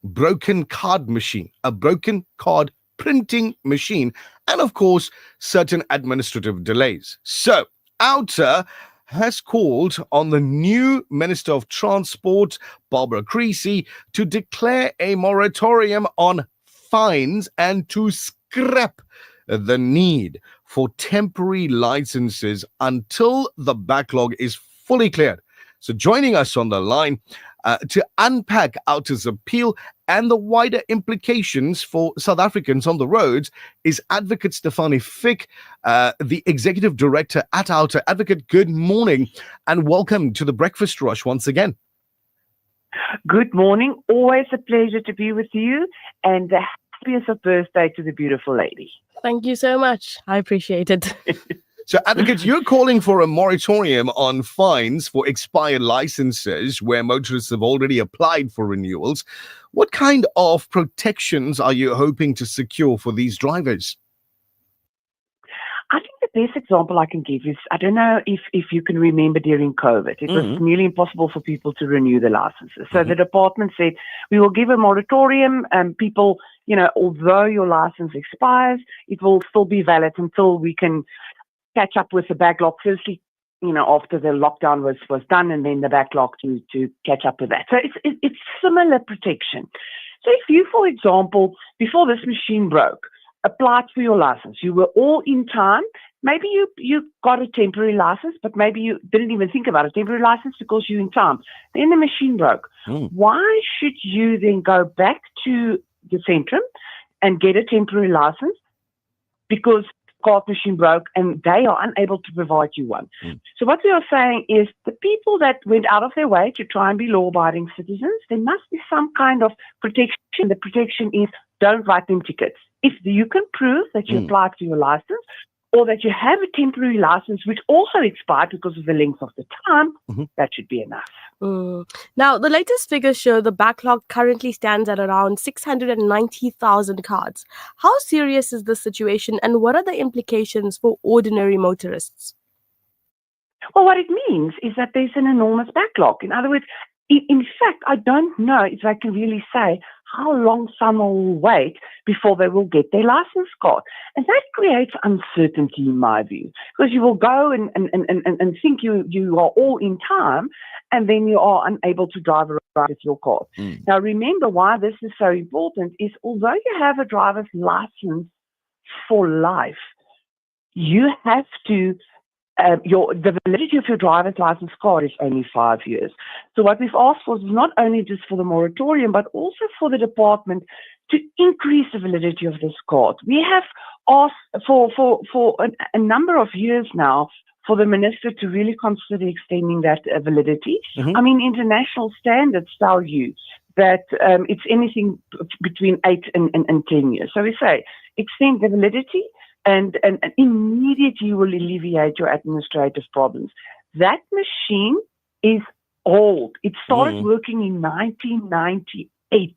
broken card machine, a broken card printing machine, and of course, certain administrative delays. So, Outer has called on the new Minister of Transport, Barbara Creasy, to declare a moratorium on fines and to scrap the need for temporary licenses until the backlog is fully cleared. So joining us on the line to unpack Outer's appeal and the wider implications for South Africans on the roads is Advocate Stefanie Fick, the Executive Director at Outer. Advocate, good morning and welcome to the Breakfast Rush once again. Good morning. Always a pleasure to be with you, and the happiest of birthday to the beautiful lady. Thank you so much. I appreciate it. So, Advocate, you're calling for a moratorium on fines for expired licenses where motorists have already applied for renewals. What kind of protections are you hoping to secure for these drivers? I think the best example I can give is, I don't know if you can remember during COVID, it was nearly impossible for people to renew the licenses. So the department said, we will give a moratorium and people, although your license expires, it will still be valid until we can catch up with the backlog. Firstly, after the lockdown was done, and then the backlog to catch up with that. So it's similar protection. So if you, for example, before this machine broke, applied for your license, you were all in time, maybe you got a temporary license, but maybe you didn't even think about a temporary license because you're in time. Then the machine broke. Why should you then go back to the Centrum and get a temporary license? Because card machine broke and they are unable to provide you one. So what we are saying is the people that went out of their way to try and be law-abiding citizens, there must be some kind of protection. The protection is don't write them tickets. If you can prove that you applied for your license or that you have a temporary license which also expired because of the length of the time, that should be enough. Now, the latest figures show the backlog currently stands at around 690,000 cards. How serious is this situation and what are the implications for ordinary motorists? Well, what it means is that there's an enormous backlog. In other words, in fact, I don't know if I can really say how long someone will wait before they will get their license card. And that creates uncertainty in my view, because you will go and think you are all in time, and then you are unable to drive around with your car. Now, remember why this is so important is although you have a driver's license for life, you have to the validity of your driver's license card is only 5 years. So what we've asked for is not only just for the moratorium, but also for the department to increase the validity of this card. We have asked for a number of years now for the minister to really consider extending that validity. I mean, international standards tell you that it's anything between 8 and 10 years. So we say extend the validity, and immediately you will alleviate your administrative problems. That machine is old. It started working in 1998.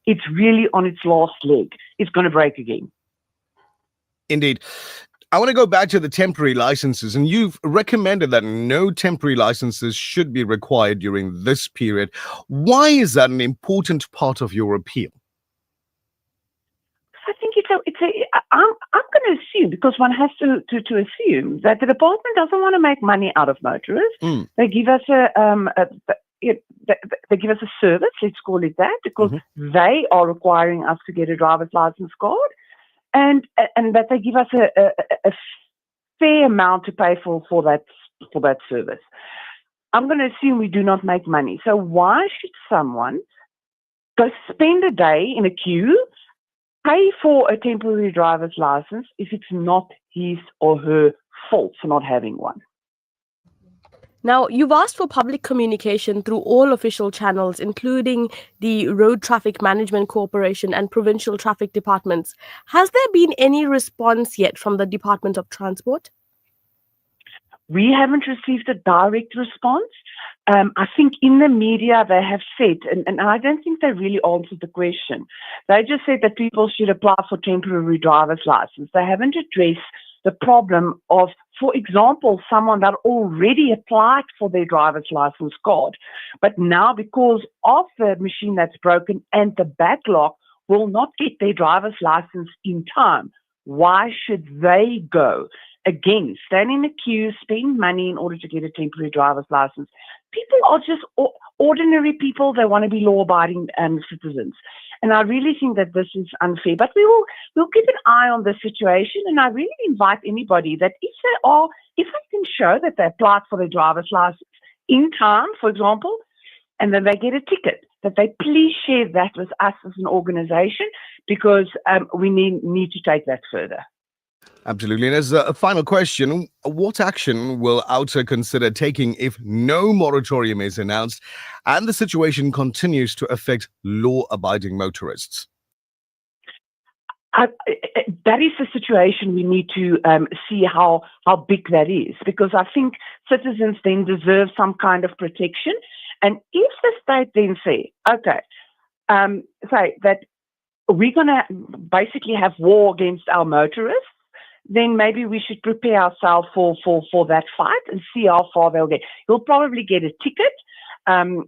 It's really on its last leg. It's going to break again. Indeed. I want to go back to the temporary licenses, and you've recommended that no temporary licenses should be required during this period. Why is that an important part of your appeal? I think I'm going to assume, because one has to assume that the department doesn't want to make money out of motorists. They give us they give us a service, let's call it that, because they are requiring us to get a driver's license card, and that they give us a fair amount to pay for that service. I'm going to assume we do not make money. So why should someone go spend a day in a queue, pay for a temporary driver's license if it's not his or her fault for not having one? Now, you've asked for public communication through all official channels, including the Road Traffic Management Corporation and provincial traffic departments. Has there been any response yet from the Department of Transport? We haven't received a direct response. I think in the media they have said, and I don't think they really answered the question. They just said that people should apply for temporary driver's license. They haven't addressed the problem of, for example, someone that already applied for their driver's license card, but now because of the machine that's broken and the backlog will not get their driver's license in time. Why should they go? Again, stand in the queue, spend money in order to get a temporary driver's license. People are just ordinary people. They want to be law-abiding citizens. And I really think that this is unfair. But we'll keep an eye on the situation. And I really invite anybody that if they can show that they applied for their driver's license in time, for example, and then they get a ticket, that they please share that with us as an organization, because we need to take that further. Absolutely. And as a final question, what action will OUTA consider taking if no moratorium is announced and the situation continues to affect law-abiding motorists? That is the situation. We need to see how big that is, because I think citizens then deserve some kind of protection. And if the state then say, okay, say that we're going to basically have war against our motorists, then maybe we should prepare ourselves for that fight and see how far they'll get. You'll probably get a ticket,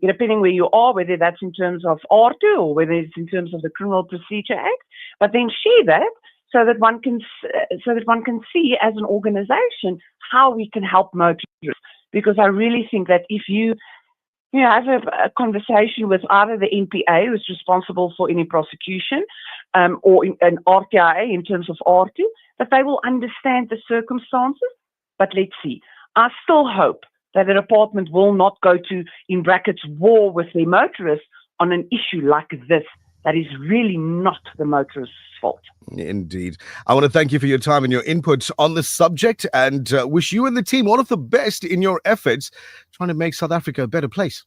depending where you are, whether that's in terms of ARTU or whether it's in terms of the Criminal Procedure Act. But then share that so that one can see as an organization how we can help motorists. Because I really think that if you have a conversation with either the NPA, who's responsible for any prosecution, or an RTIA in terms of ARTU, that they will understand the circumstances. But let's see. I still hope that the department will not go to, in brackets, war with the motorists on an issue like this that is really not the motorist's fault. Indeed. I want to thank you for your time and your input on the subject, and wish you and the team all of the best in your efforts trying to make South Africa a better place.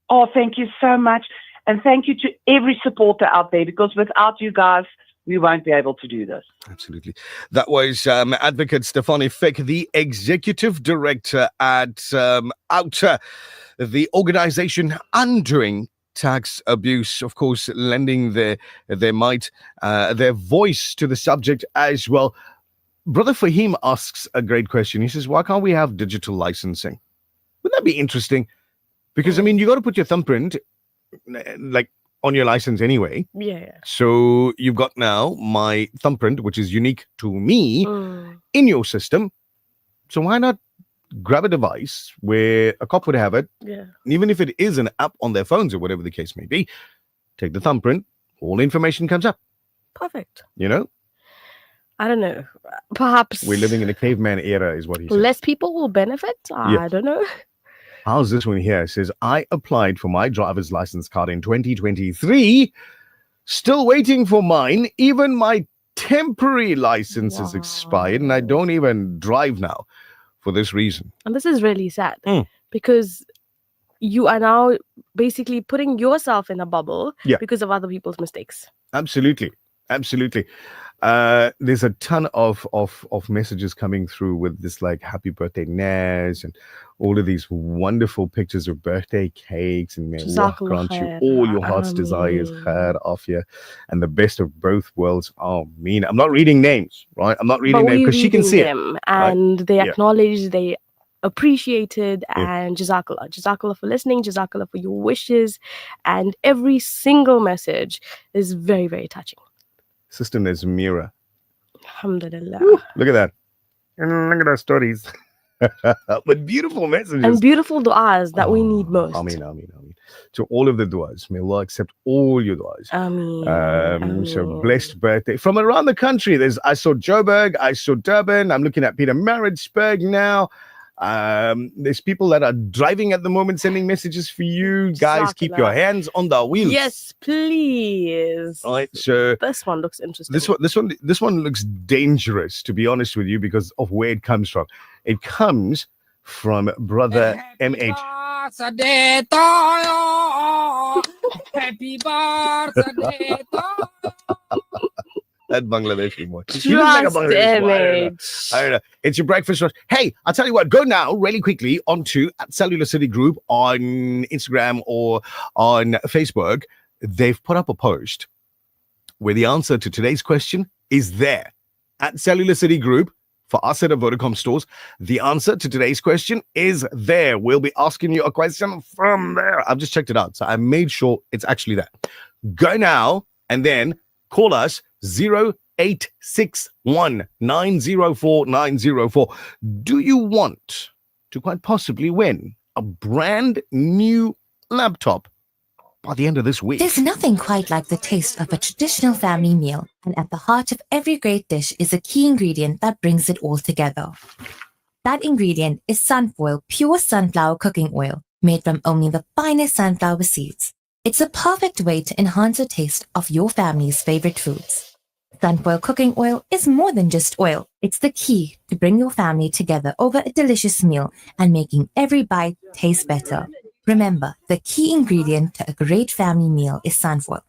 Oh, thank you so much. And thank you to every supporter out there, because without you guys, we won't be able to do this. Absolutely. That was Advocate Stefanie Fick, the Executive Director at OUTA, the organization undoing tax abuse, of course, lending their might, their voice to the subject as well. Brother Fahim asks a great question. He says, why can't we have digital licensing? Wouldn't that be interesting? Because, I mean, you got to put your thumbprint, like, on your license anyway. Yeah. So you've got now my thumbprint, which is unique to me, in your system. So why not grab a device where a cop would have it, even if it is an app on their phones or whatever the case may be, take the thumbprint, all information comes up. Perfect. You know? I don't know. Perhaps We're living in a caveman era is what he said. less people will benefit. I don't know. How's this one here? It says, I applied for my driver's license card in 2023, still waiting for mine. Even my temporary license is expired and I don't even drive now for this reason. And this is really sad because you are now basically putting yourself in a bubble because of other people's mistakes. Absolutely. Absolutely. there's a ton of messages coming through with this like happy birthday Naz and all of these wonderful pictures of birthday cakes, and may Allah grant you all your heart's desires, khair, afia, and the best of both worlds. Ameen. I'm not reading names, right? I'm not reading names because she can see them, it. and right? they Yeah. acknowledge, they appreciated, and Jazakallah for listening, Jazakallah for your wishes, and every single message is very, very touching. Sister Nazmira. Alhamdulillah. Look at that. And look at our stories. But beautiful messages. And beautiful du'as that we need most. Ameen. To all of the du'as. May Allah accept all your du'as. Ameen. So blessed birthday. From around the country, I saw Joburg, I saw Durban, I'm looking at Peter Maritzburg now. There's people that are driving at the moment sending messages for you. Guys, keep your hands on the wheels. Yes, please. All right, so this one looks interesting. This one looks dangerous, to be honest with you, because of where it comes from. It comes from brother MH. Birthday to you. Happy birthday to you. That Bangladeshi boy. You look like a Bangladeshi boy. I don't know. It's your breakfast rush. Hey, I'll tell you what, go now really quickly onto Cellular City Group on Instagram or on Facebook. They've put up a post where the answer to today's question is there. At Cellular City Group, for us at the Vodacom stores, the answer to today's question is there. We'll be asking you a question from there. I've just checked it out, so I made sure it's actually there. Go now and then call us 0861 904 904. Do you want to quite possibly win a brand new laptop by the end of this week? There's nothing quite like the taste of a traditional family meal, and at the heart of every great dish is a key ingredient that brings it all together. That ingredient is Sunfoil pure sunflower cooking oil, made from only the finest sunflower seeds. It's a perfect way to enhance the taste of your family's favorite foods. Sunfoil cooking oil is more than just oil. It's the key to bring your family together over a delicious meal and making every bite taste better. Remember, the key ingredient to a great family meal is Sunfoil.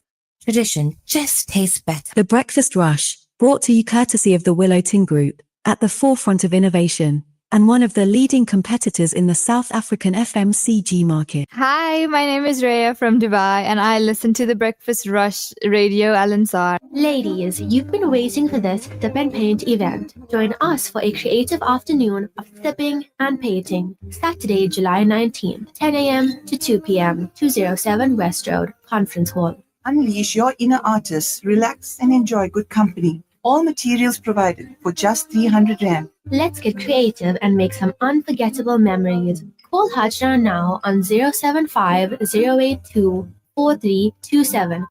Tradition just tastes better. The Breakfast Rush, brought to you courtesy of the Willow Tin Group, at the forefront of innovation, and one of the leading competitors in the South African FMCG market. Hi, my name is Raya from Dubai, and I listen to the Breakfast Rush Radio Al Ansar. Ladies, you've been waiting for this Sip and Paint event. Join us for a creative afternoon of sipping and painting. Saturday, July 19th, 10 a.m. to 2 p.m., 207 West Road, Conference Hall. Unleash your inner artist, relax and enjoy good company. All materials provided for just 300 Rand. Let's get creative and make some unforgettable memories. Call Hajra now on 075 082 4327.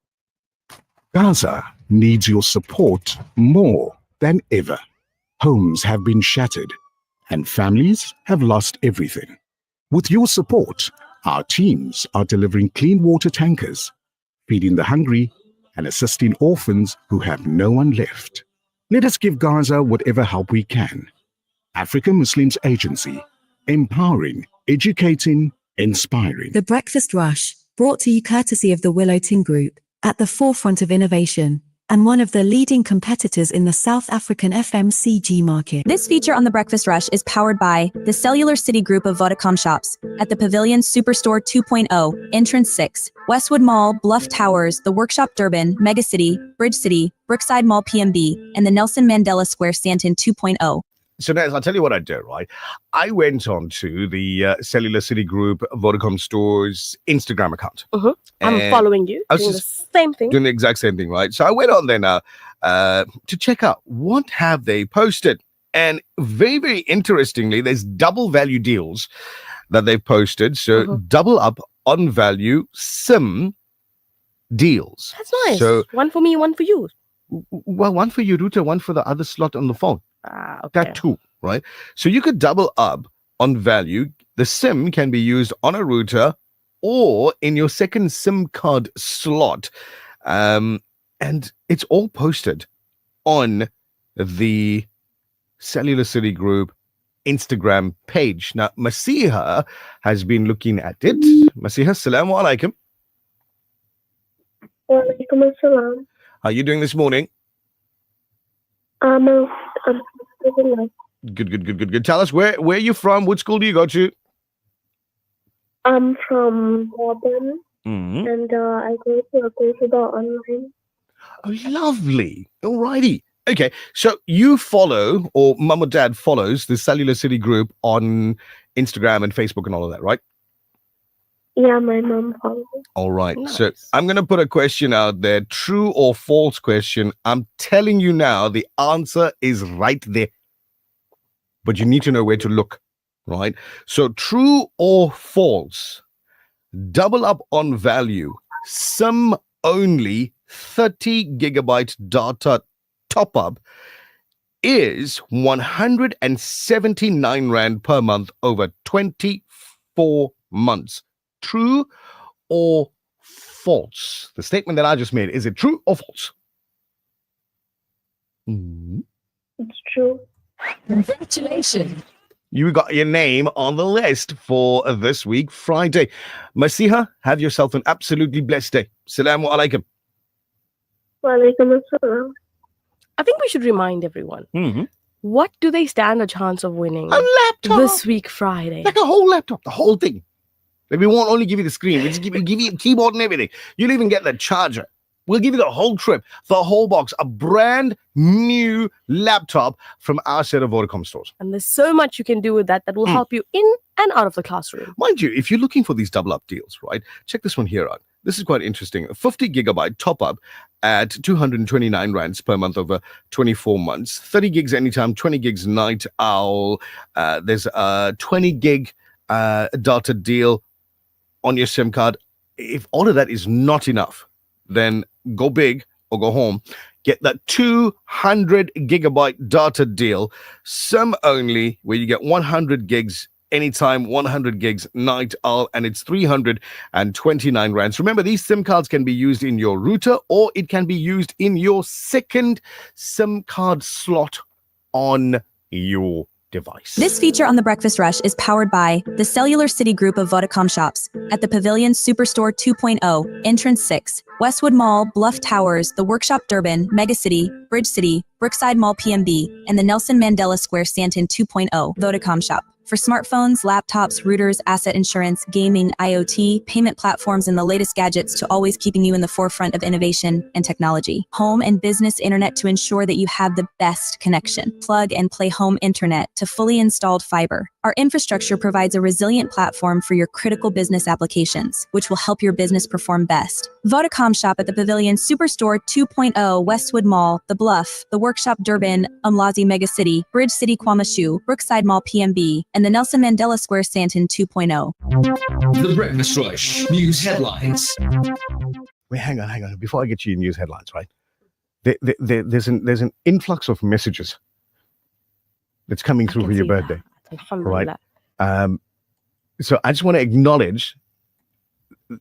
Gaza needs your support more than ever. Homes have been shattered and families have lost everything. With your support, our teams are delivering clean water tankers, feeding the hungry, and assisting orphans who have no one left. Let us give Gaza whatever help we can. African Muslims Agency, empowering, educating, inspiring. The Breakfast Rush, brought to you courtesy of the Willow Tin Group, at the forefront of innovation, and one of the leading competitors in the South African FMCG market. This feature on The Breakfast Rush is powered by the Cellular City Group of Vodacom shops at the Pavilion Superstore 2.0, Entrance 6, Westwood Mall, Bluff Towers, The Workshop Durban, Megacity, Bridge City, Brookside Mall PMB, and the Nelson Mandela Square Stanton 2.0. So, Naz, I'll tell you what I did, right? I went on to the Cellular City Group Vodacom Stores Instagram account. I'm following you, I was doing the just same thing. doing the exact same thing, right? So I went on there now to check out what have they posted. And very, very interestingly, there's double value deals that they've posted. So double up on value SIM deals. That's nice. So, one for me, one for you. well, one for your router, one for the other slot on the phone. Okay. That too, right? So you could double up on value. The SIM can be used on a router or in your second SIM card slot. And it's all posted on the Cellular City Group Instagram page. Now, Masiha has been looking at it. Masiha, assalamu alaikum. Walaikum assalam. How are you doing this morning? Good. Tell us where you from? Which school do you go to? I'm from Melbourne, Mhm. and I go to a course about online. Oh, lovely. Alrighty. Okay, so you follow, or mum or dad follows the Cellular City group on Instagram and Facebook and all of that, right? Yeah, my mom follows. All right. So I'm going to put a question out there, true or false question. I'm telling you now, the answer is right there. But you need to know where to look, right? So true or false, double up on value, SIM only 30 gigabyte data top up is 179 Rand per month over 24 months. True or false? The statement that I just made, is it true or false? It's true. Congratulations. You got your name on the list for this week, Friday. Masiha, have yourself an absolutely blessed day. Assalamu alaikum. Walaikum assalam. I think we should remind everyone. Mm-hmm. What do they stand a chance of winning? A laptop. This week, Friday. Like a whole laptop, the whole thing. We won't only give you the screen, we'll give you a keyboard and everything. You'll even get the charger. We'll give you the whole trip, the whole box, a brand new laptop from our set of Vodacom stores. And there's so much you can do with that will help you in and out of the classroom. Mind you, if you're looking for these double up deals, right, check this one here out. This is quite interesting. A 50 gigabyte top up at 229 Rands per month over 24 months. 30 gigs anytime, 20 gigs night owl. There's a 20 gig data deal on your SIM card. If all of that is not enough, then go big or go home. Get that 200 gigabyte data deal, SIM only, where you get 100 gigs anytime, 100 gigs night owl, and it's 329 Rands. Remember, these SIM cards can be used in your router or it can be used in your second SIM card slot on your device. This feature on the Breakfast Rush is powered by the Cellular City group of Vodacom shops at the Pavilion Superstore 2.0, Entrance 6, Westwood Mall, Bluff Towers, the Workshop Durban, Megacity, Bridge City, Brookside Mall PMB, and the Nelson Mandela Square Stanton 2.0, Vodacom shop. For smartphones, laptops, routers, asset insurance, gaming, IoT, payment platforms, and the latest gadgets to always keeping you in the forefront of innovation and technology. Home and business internet to ensure that you have the best connection. Plug and play home internet to fully installed fiber. Our infrastructure provides a resilient platform for your critical business applications, which will help your business perform best. Vodacom shop at the Pavilion Superstore 2.0, Westwood Mall, The Bluff, the Workshop Durban, Umlazi Megacity, Bridge City Kwamashu, Brookside Mall PMB, and the Nelson Mandela Square Stanton 2.0. The Breakfast Rush News Headlines. Wait, hang on. Before I get to your news headlines, right? There's an influx of messages that's coming through for your birthday. Right. So I just want to acknowledge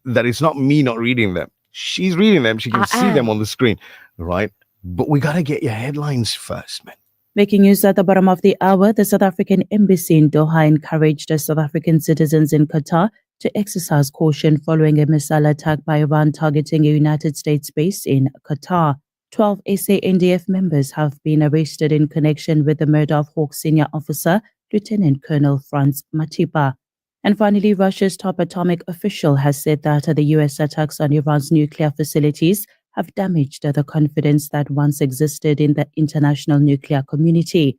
that it's not me not reading them. She's reading them. She can see them on the screen, right? But we got to get your headlines first, man. Making news at the bottom of the hour, the South African Embassy in Doha encouraged the South African citizens in Qatar to exercise caution following a missile attack by Iran targeting a United States base in Qatar. 12 SANDF members have been arrested in connection with the murder of Hawk senior officer Lieutenant Colonel Franz Matipa. And finally, Russia's top atomic official has said that the US attacks on Iran's nuclear facilities have damaged the confidence that once existed in the international nuclear community.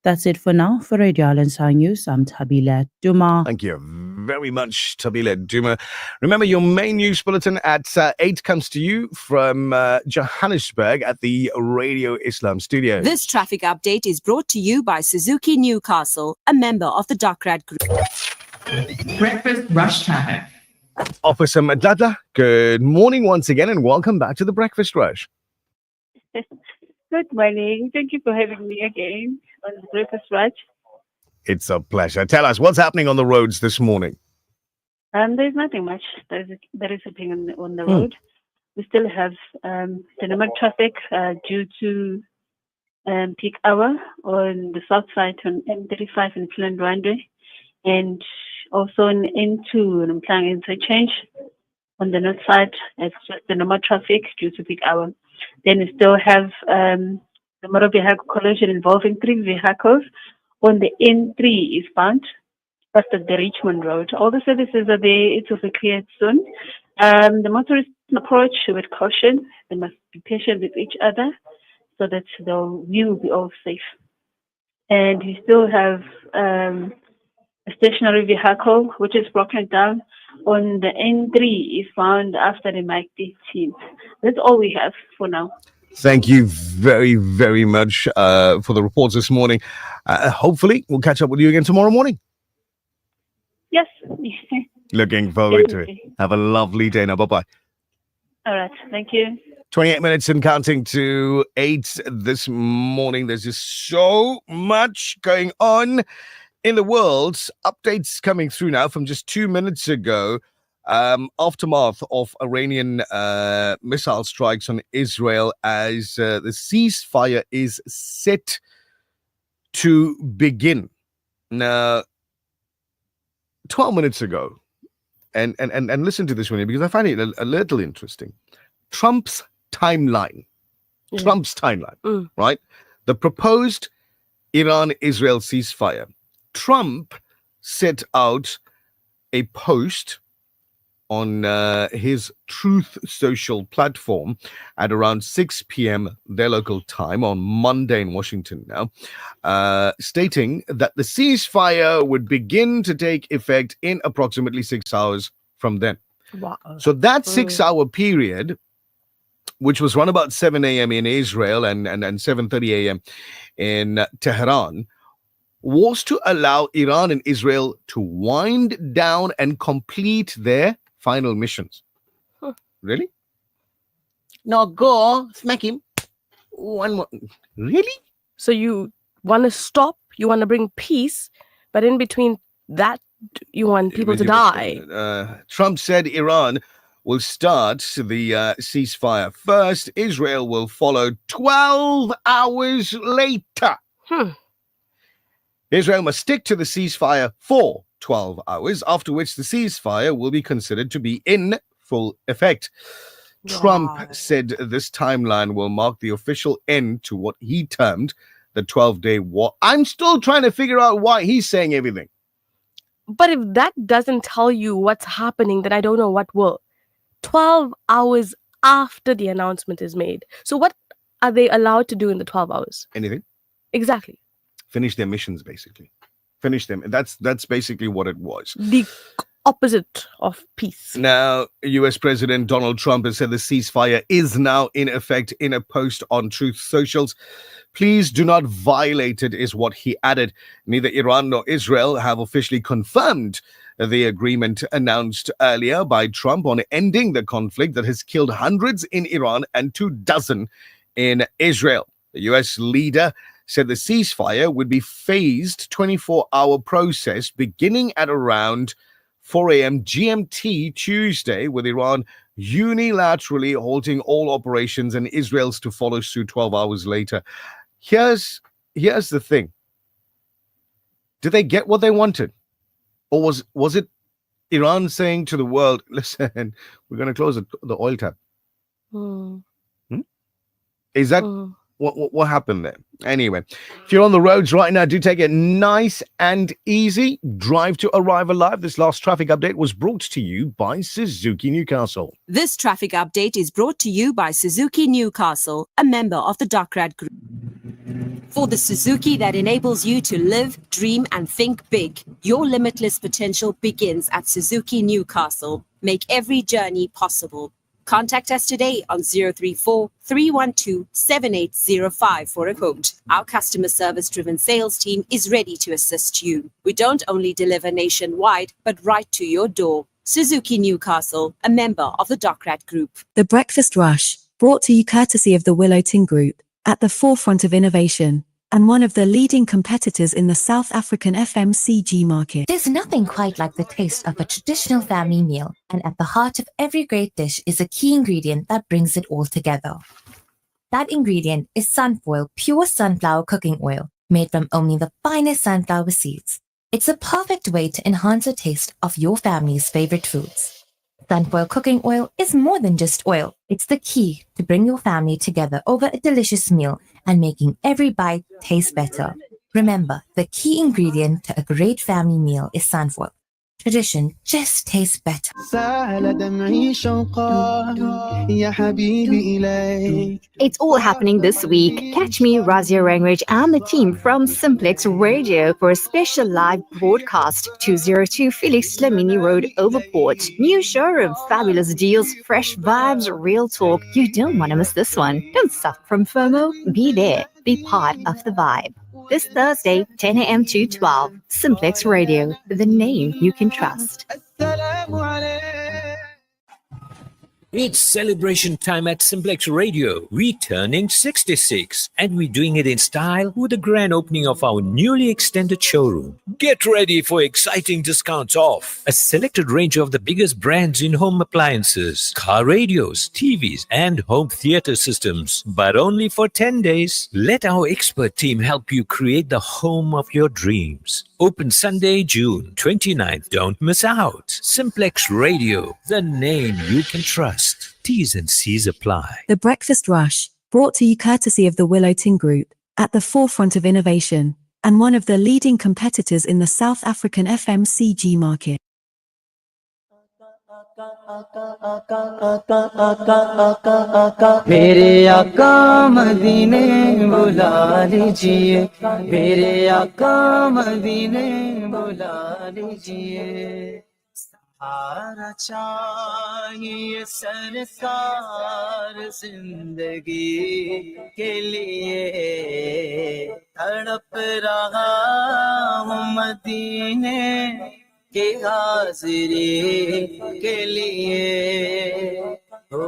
That's it for now. For Radio Al Ansar News, I'm Tabila Duma. Thank you very much, Tabila Duma. Remember, your main news bulletin at 8 comes to you from Johannesburg at the Radio Islam studio. This traffic update is brought to you by Suzuki Newcastle, a member of the Duckrad Group. Breakfast Rush Time. Officer Madada, good morning once again and welcome back to the Breakfast Rush. Good morning. Thank you for having me again on the Breakfast Rush. It's a pleasure. Tell us, what's happening on the roads this morning? There's nothing much. There is something on the road. We still have the normal traffic due to peak hour on the south side on M35 and Finland Runway, and also on N2 and Mklang interchange. On the north side, it's just the normal traffic due to peak hour. Then we still have the The motor vehicle collision involving 3 vehicles on the N3 eastbound, past the Richmond Road. All the services are there. It will be cleared soon. The motorists approach with caution. They must be patient with each other so that we will be all safe. And we still have a stationary vehicle which is broken down on the N3 is found after the Mike 18. That's all we have for now. Thank you very, very much for the reports this morning. Hopefully, we'll catch up with you again tomorrow morning. Yes. Looking forward to it. Have a lovely day now. Bye-bye. All right. Thank you. 28 minutes and counting to 8 this morning. There's just so much going on in the world. Updates coming through now from just 2 minutes ago. Aftermath of Iranian missile strikes on Israel as the ceasefire is set to begin. Now, 12 minutes ago, and listen to this one because I find it a little interesting. Trump's timeline, right? The proposed Iran-Israel ceasefire. Trump set out a post on his Truth Social platform at around 6 p.m. their local time on Monday in Washington now, stating that the ceasefire would begin to take effect in approximately 6 hours from then. Wow. So that 6-hour period, which was run about 7 a.m. in Israel and 7:30 a.m. in Tehran, was to allow Iran and Israel to wind down and complete their final missions. Really? No, go smack him. One more. Really? So you want to stop, you want to bring peace, but in between that, you want people to die. Trump said Iran will start the ceasefire first. Israel will follow 12 hours later. Israel must stick to the ceasefire for 12 hours, after which the ceasefire will be considered to be in full effect. Wow. Trump said this timeline will mark the official end to what he termed the 12-day war. I'm still trying to figure out why he's saying everything. But if that doesn't tell you what's happening, then I don't know what will. 12 hours after the announcement is made. So what are they allowed to do in the 12 hours? Anything. Exactly. Finish their missions, basically. Finish them. That's basically what it was. The opposite of peace. Now, US President Donald Trump has said the ceasefire is now in effect in a post on Truth Socials. Please do not violate it, is what he added. Neither Iran nor Israel have officially confirmed the agreement announced earlier by Trump on ending the conflict that has killed hundreds in Iran and 24 in Israel. The US leader said the ceasefire would be phased 24-hour process beginning at around 4 a.m. GMT Tuesday, with Iran unilaterally halting all operations and Israel's to follow suit 12 hours later. Here's the thing. Did they get what they wanted? Or was it Iran saying to the world, listen, we're going to close the oil tap? Is that what happened there? Anyway, if you're on the roads right now, do take it nice and easy. Drive to arrive alive. This last traffic update was brought to you by Suzuki Newcastle. This traffic update is brought to you by Suzuki Newcastle, a member of the Dockrad Group. For the Suzuki that enables you to live, dream, and think big, your limitless potential begins at Suzuki Newcastle. Make every journey possible. Contact us today on 034-312-7805 for a quote. Our customer service-driven sales team is ready to assist you. We don't only deliver nationwide, but right to your door. Suzuki Newcastle, a member of the Dockrad Group. The Breakfast Rush, brought to you courtesy of the Willow Tin Group, at the forefront of innovation, and one of the leading competitors in the South African FMCG market. There's nothing quite like the taste of a traditional family meal, and at the heart of every great dish is a key ingredient that brings it all together. That ingredient is Sunfoil pure sunflower cooking oil, made from only the finest sunflower seeds. It's a perfect way to enhance the taste of your family's favorite foods. Sunfoil cooking oil is more than just oil. It's the key to bring your family together over a delicious meal and making every bite taste better. Remember, the key ingredient to a great family meal is sunfoil. Tradition just tastes better. It's all happening this week. Catch me, Razia Rangwage, and the team from Simplex Radio for a special live broadcast. 202 Felix Slamini Road, Overport. New showroom, fabulous deals, fresh vibes, real talk. You don't want to miss this one. Don't suffer from FOMO. Be there. Be part of the vibe. This Thursday, 10 a.m. to 12. Simplex Radio, the name you can trust. It's celebration time at Simplex Radio. We're turning 66, and we're doing it in style with the grand opening of our newly extended showroom. Get ready for exciting discounts off a selected range of the biggest brands in home appliances, car radios, TVs, and home theater systems. But only for 10 days. Let our expert team help you create the home of your dreams. Open Sunday, June 29th. Don't miss out. Simplex Radio, the name you can trust. T's and C's apply. The Breakfast Rush, brought to you courtesy of the Willow Tin Group, at the forefront of innovation, and one of the leading competitors in the South African FMCG market. میرے آقا مدینے بلا لیجئے میرے آقا مدینے بلا لیجئے سہارا چاہیے سرکار زندگی کے لیے تڑپ رہا ہوں مدینے کی حاضری کے لیے او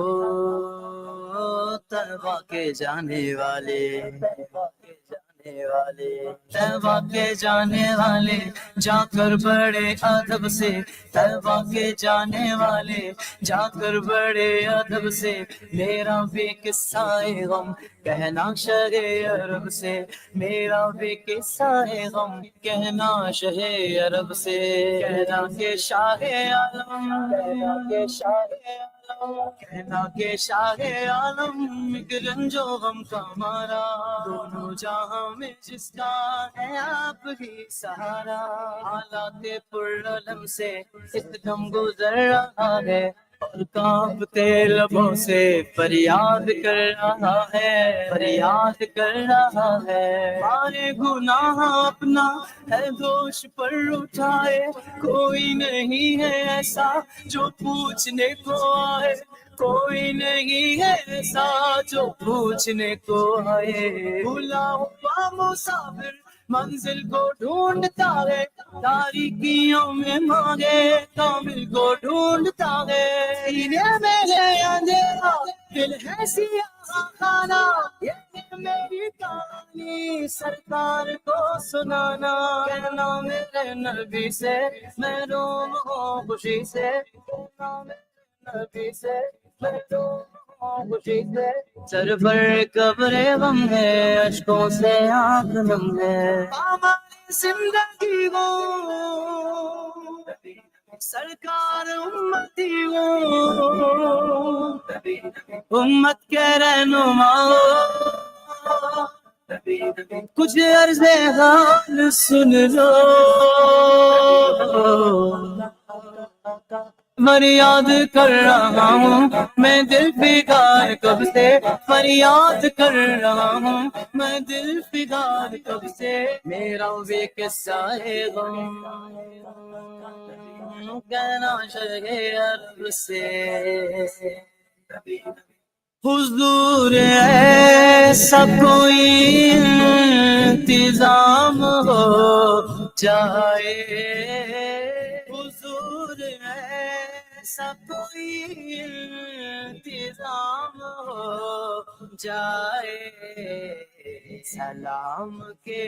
طیبہ کے جانے والے طیبہ کے جانے والے جا کر بڑے ادب سے طیبہ کے جانے والے جا کر بڑے ادب سے میرا بھی قصہ غم کہنا شہ عرب سے میرا بھی قصہ غم کہنا شہ عرب سے کہنا کہ شاہ عالم کہنا کہ شاہ کہنا کہ شاہ عالم ایک رنج و غم کا مارا دونوں جہاں میں جس کا ہے آپ ہی سہارا حالات پرعلم سے ایک دم گزر رہا ہے اور کانپتے لبوں سے فریاد کر رہا ہے فریاد کر رہا ہے مارے گناہ اپنا ہے دوش پر اٹھائے کوئی نہیں ہے ایسا جو پوچھنے کو آئے کوئی نہیں ہے ایسا جو پوچھنے کو آئے بھولا ہوا مسافر منزل کو ڈھونڈتا ہے تاریکیوں میں مانگے کامل کو ڈھونڈتا ہے سینے میں ہے اندھیرا دل ہے سیاہ خانہ یہ میری کہانی سرکار کو سنانا کہنا میرے نبی سے میں روم ہوں خوشی سے کہنا میرے نبی سے میں روم خوشی سے سر پر قبر غم ہے اشکوں سے آنکھ نم ہے ہماری زندگی ہو سرکار امتی ہو امت کے رہنما ہو کچھ عرض حال سن لو فریاد کر رہا ہوں میں دل فگار کب سے فریاد کر رہا ہوں میں دل فگار کب سے میرا بھی قصہ غم کہنا شہ عرب سے حضور ایسا کوئی انتظام ہو جائے حضور ایسا کوئی انتظام ہو جائے سلام کے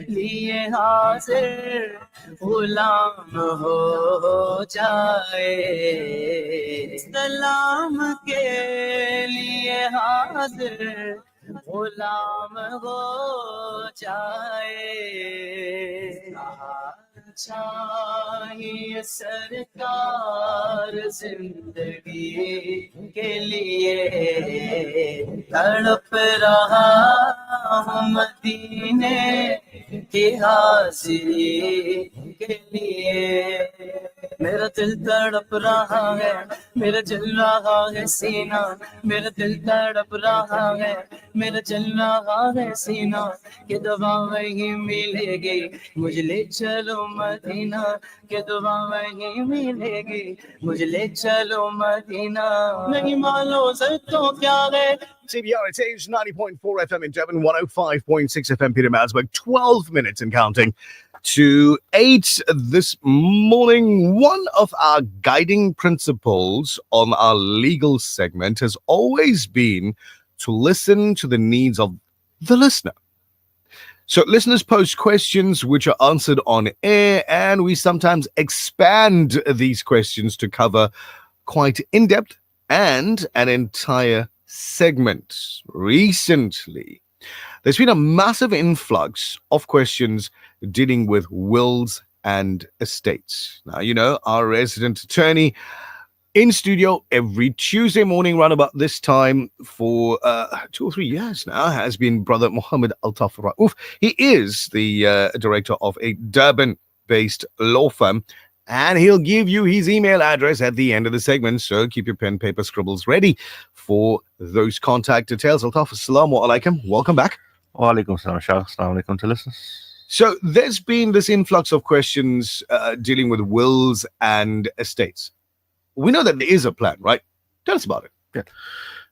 لیے حاضر غلام ہو جائے سلام کے لیے حاضر غلام ہو جائے چاہیے चाहिए सरकार जिंदगी के लिए तड़प रहा हूँ मदीने की हाजिरी के लिए मेरा दिल तड़प रहा है मेरा जल रहा है सीना मेरा दिल तड़प रहा है मेरा जल रहा है सीना के दवा वही मिलेगी मुझे ले चलो मदीना के दवा वही मिलेगी मुझे ले चलो मदीना नहीं मानो सर तो क्या है CBR, it is 90.4 FM in Devon, 105.6 FM Petermarsburg, 12 minutes and counting to 8 this morning. One of our guiding principles on our legal segment has always been to listen to the needs of the listener. So listeners post questions which are answered on air, and we sometimes expand these questions to cover quite in-depth and an entire segment. Recently, there's been a massive influx of questions dealing with wills and estates. Now, you know, our resident attorney in studio every Tuesday morning around about this time for 2 or 3 years now has been Brother Muhammad Altaf Rauf. He is the director of a Durban-based law firm, and he'll give you his email address at the end of the segment. So keep your pen, paper, scribbles ready for those contact details. Altaf, assalamu alaikum. Welcome back. Wa alaikum salam, Shah. Assalamu alaikum to listeners. So there's been this influx of questions dealing with wills and estates. We know that there is a plan, right? Tell us about it. Yeah.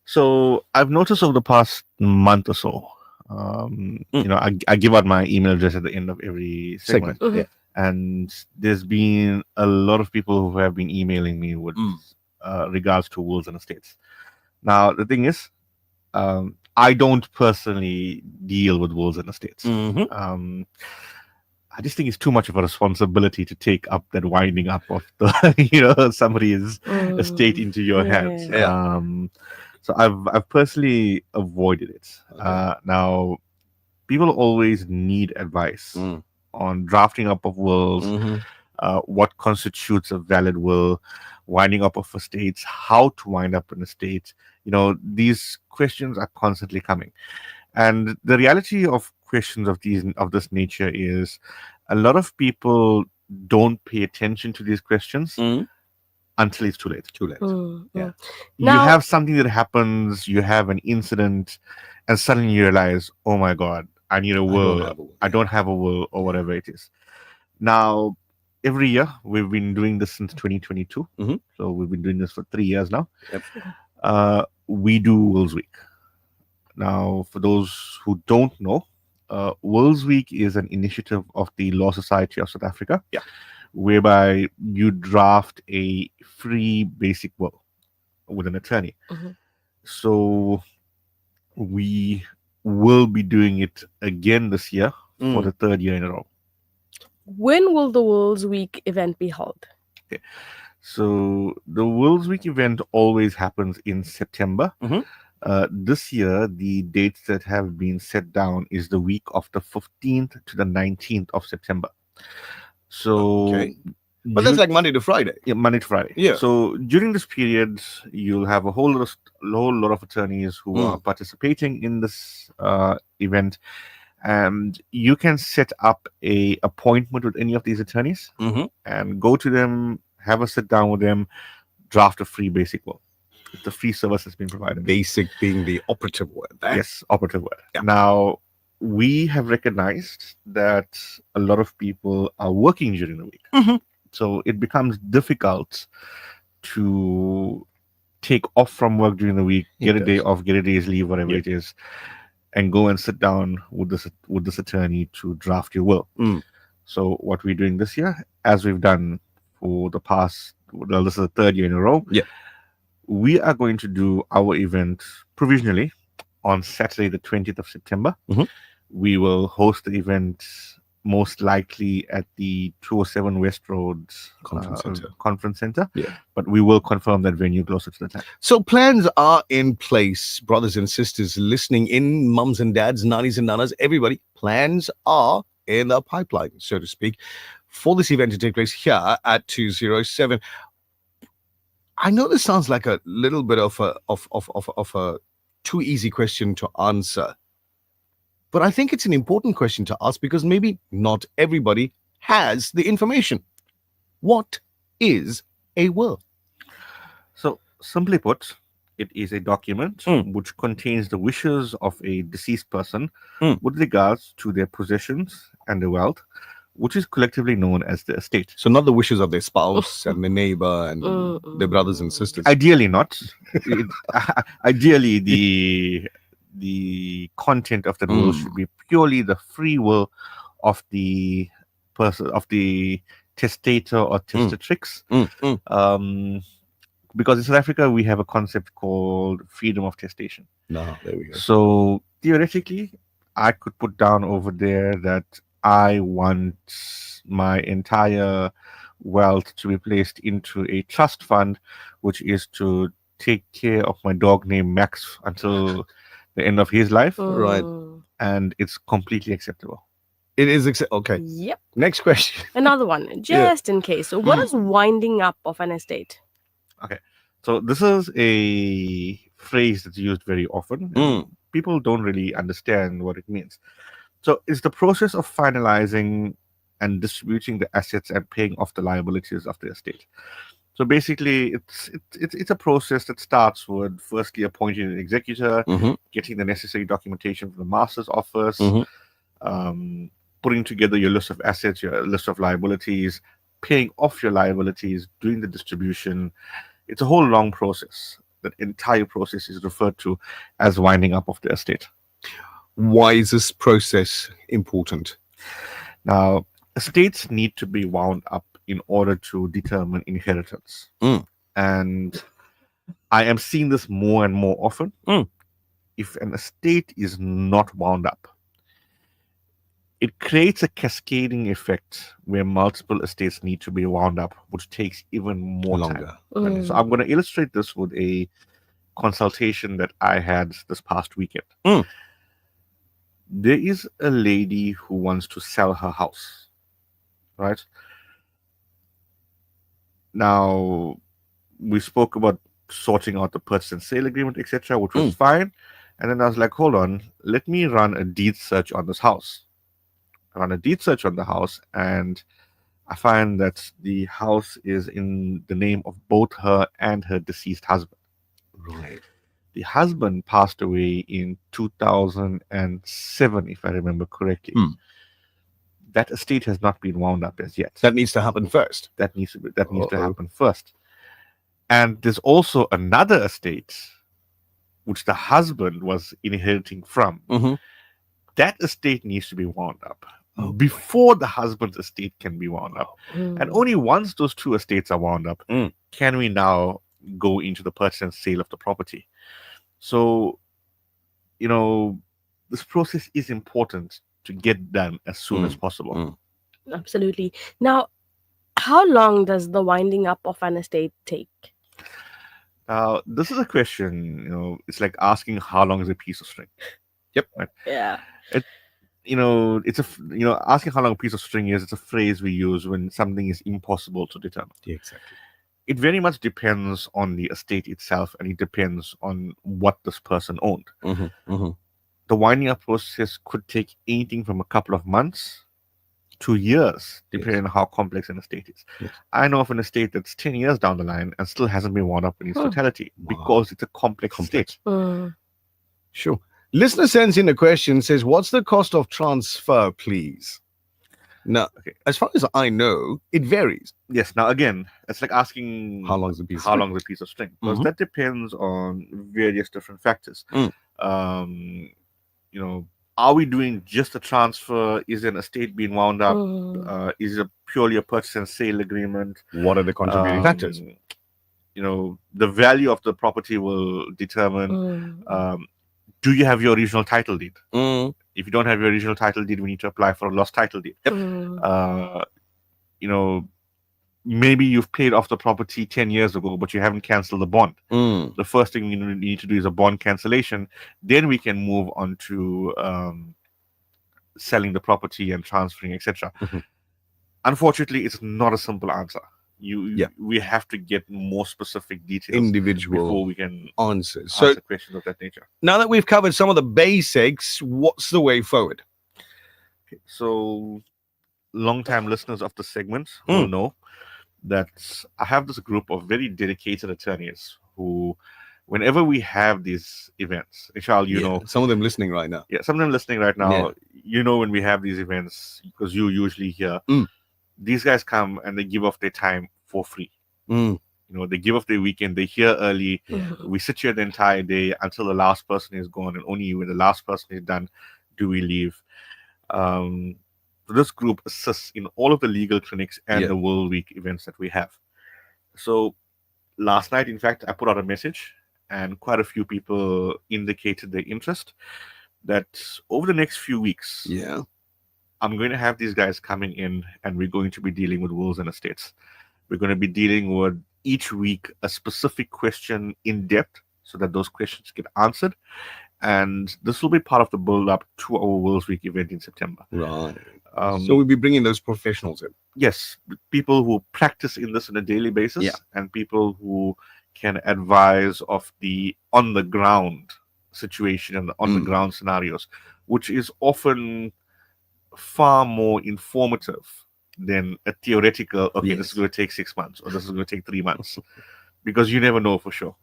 So I've noticed over the past month or so, you know, I give out my email address at the end of every segment. Yeah. And there's been a lot of people who have been emailing me with regards to wills and estates. Now, the thing is, I don't personally deal with wills and estates. I just think it's too much of a responsibility to take up that winding up of the, you know, somebody's estate into your hands. So I've personally avoided it. Now, people always need advice on drafting up of wills, what constitutes a valid will, winding up of estates, how to wind up an estate. You know, these questions are constantly coming. And the reality of questions of this nature is a lot of people don't pay attention to these questions until it's too late. Yeah. You Now- have something that happens, you have an incident, and suddenly you realize, oh my God, I need a will. I don't have a will, or whatever it is. Now, every year, we've been doing this since 2022. So we've been doing this for 3 years now. We do Wills Week. Now, for those who don't know, Wills Week is an initiative of the Law Society of South Africa, whereby you draft a free basic will with an attorney. So we will be doing it again this year for the 3rd year in a row. When will the Wills Week event be held? Okay. So the Wills Week event always happens in September. This year, the dates that have been set down is the week of the 15th to the 19th of September. So, But that's like Monday to Friday. Yeah, Monday to Friday. Yeah. So during this period, you'll have a whole lot of attorneys who are participating in this event, and you can set up a appointment with any of these attorneys and go to them, have a sit down with them, draft a free basic will. It's a free service that's been provided. Basic being the operative word. Yes, operative word. Now, we have recognized that a lot of people are working during the week. So it becomes difficult to take off from work during the week, get a day off, get a day's leave, whatever it is, and go and sit down with this attorney to draft your will. So what we're doing this year, as we've done for the past, well, this is the 3rd year in a row, we are going to do our event provisionally on Saturday, the 20th of September. We will host the event most likely at the 207 West Road Conference Center. But we will confirm that venue closer to the time. So plans are in place, brothers and sisters listening in, mums and dads, nannies and nanas, everybody. Plans are in the pipeline, so to speak, for this event to take place here at 207. I know this sounds like a little bit of a too easy question to answer, but I think it's an important question to ask because maybe not everybody has the information. What is a will? So, simply put, it is a document which contains the wishes of a deceased person with regards to their possessions and their wealth, which is collectively known as the estate. So not the wishes of their spouse and their neighbor and their brothers and sisters. Ideally not. Ideally, the content of the will should be purely the free will of the person, of the testator or testatrix. Because in South Africa, we have a concept called freedom of testation. No, there we go. So theoretically, I could put down over there that I want my entire wealth to be placed into a trust fund, which is to take care of my dog named Max until the end of his life. Right. And it's completely acceptable. It is okay. Yep. Next question. Another one, just in case. So what is winding up of an estate? Okay. So this is a phrase that's used very often. People don't really understand what it means. So it's the process of finalizing and distributing the assets and paying off the liabilities of the estate. So basically, it's a process that starts with firstly appointing an executor, getting the necessary documentation from the master's office, putting together your list of assets, your list of liabilities, paying off your liabilities, doing the distribution. It's a whole long process. That entire process is referred to as winding up of the estate. Why is this process important? Now, estates need to be wound up in order to determine inheritance. And I am seeing this more and more often. If an estate is not wound up, it creates a cascading effect where multiple estates need to be wound up, which takes even more longer. Time. So I'm going to illustrate this with a consultation that I had this past weekend. There is a lady who wants to sell her house, right? Now, we spoke about sorting out the purchase and sale agreement, etc., which was fine. And then I was like, hold on, let me run a deed search on this house. I run a deed search on the house, and I find that the house is in the name of both her and her deceased husband. Right. The husband passed away in 2007, if I remember correctly. That estate has not been wound up as yet. That needs to happen first. That needs to happen first. And there's also another estate which the husband was inheriting from. That estate needs to be wound up before the husband's estate can be wound up. And only once those two estates are wound up can we now go into the purchase and sale of the property. So, this process is important to get done as soon as possible. Absolutely. Now, how long does the winding up of an estate take? Now, this is a question, it's like asking how long is a piece of string. Yep. Right? Yeah. Asking how long a piece of string is, it's a phrase we use when something is impossible to determine. Yeah, exactly. It very much depends on the estate itself, and it depends on what this person owned. The winding up process could take anything from a couple of months to years, depending on how complex an estate is. I know of an estate that's 10 years down the line and still hasn't been wound up in its totality because it's a complex estate. Sure. Listener sends in a question, says, what's the cost of transfer, please? Now, as far as I know, it varies. Yes. Now, again, it's like asking how long is a piece of string? Because that depends on various different factors. Are we doing just a transfer? Is an estate being wound up? Is it purely a purchase and sale agreement? What are the contributing factors? The value of the property will determine. Do you have your original title deed? If you don't have your original title deed, we need to apply for a lost title deed. Maybe you've paid off the property 10 years ago, but you haven't canceled the bond. The first thing you need to do is a bond cancellation. Then we can move on to selling the property and transferring, etc. unfortunately, it's not a simple answer. We have to get more specific details, individual before we can answers. So answer questions of that nature. now that we've covered some of the basics, what's the way forward? Okay, so long-time listeners of the segment will know that I have this group of very dedicated attorneys who, whenever we have these events, Ishal, you know, some of them listening right now. Yeah, some of them listening right now. Yeah. You know, when we have these events, because you usually hear, these guys come and they give off their time for free. You know, they give off their weekend. They're here early. We sit here the entire day until the last person is gone, and only when the last person is done do we leave. So this group assists in all of the legal clinics and the World Week events that we have. So last night, in fact, I put out a message, and quite a few people indicated their interest that over the next few weeks, I'm going to have these guys coming in, and we're going to be dealing with wills and estates. We're going to be dealing with each week a specific question in depth so that those questions get answered. And this will be part of the build-up to our Wills Week event in September. Right. So we'll be bringing those professionals in. Yes, people who practice in this on a daily basis, and people who can advise of the on-the-ground situation and the on-the-ground scenarios, which is often far more informative than a theoretical, okay, this is going to take 6 months or this is going to take 3 months, because you never know for sure.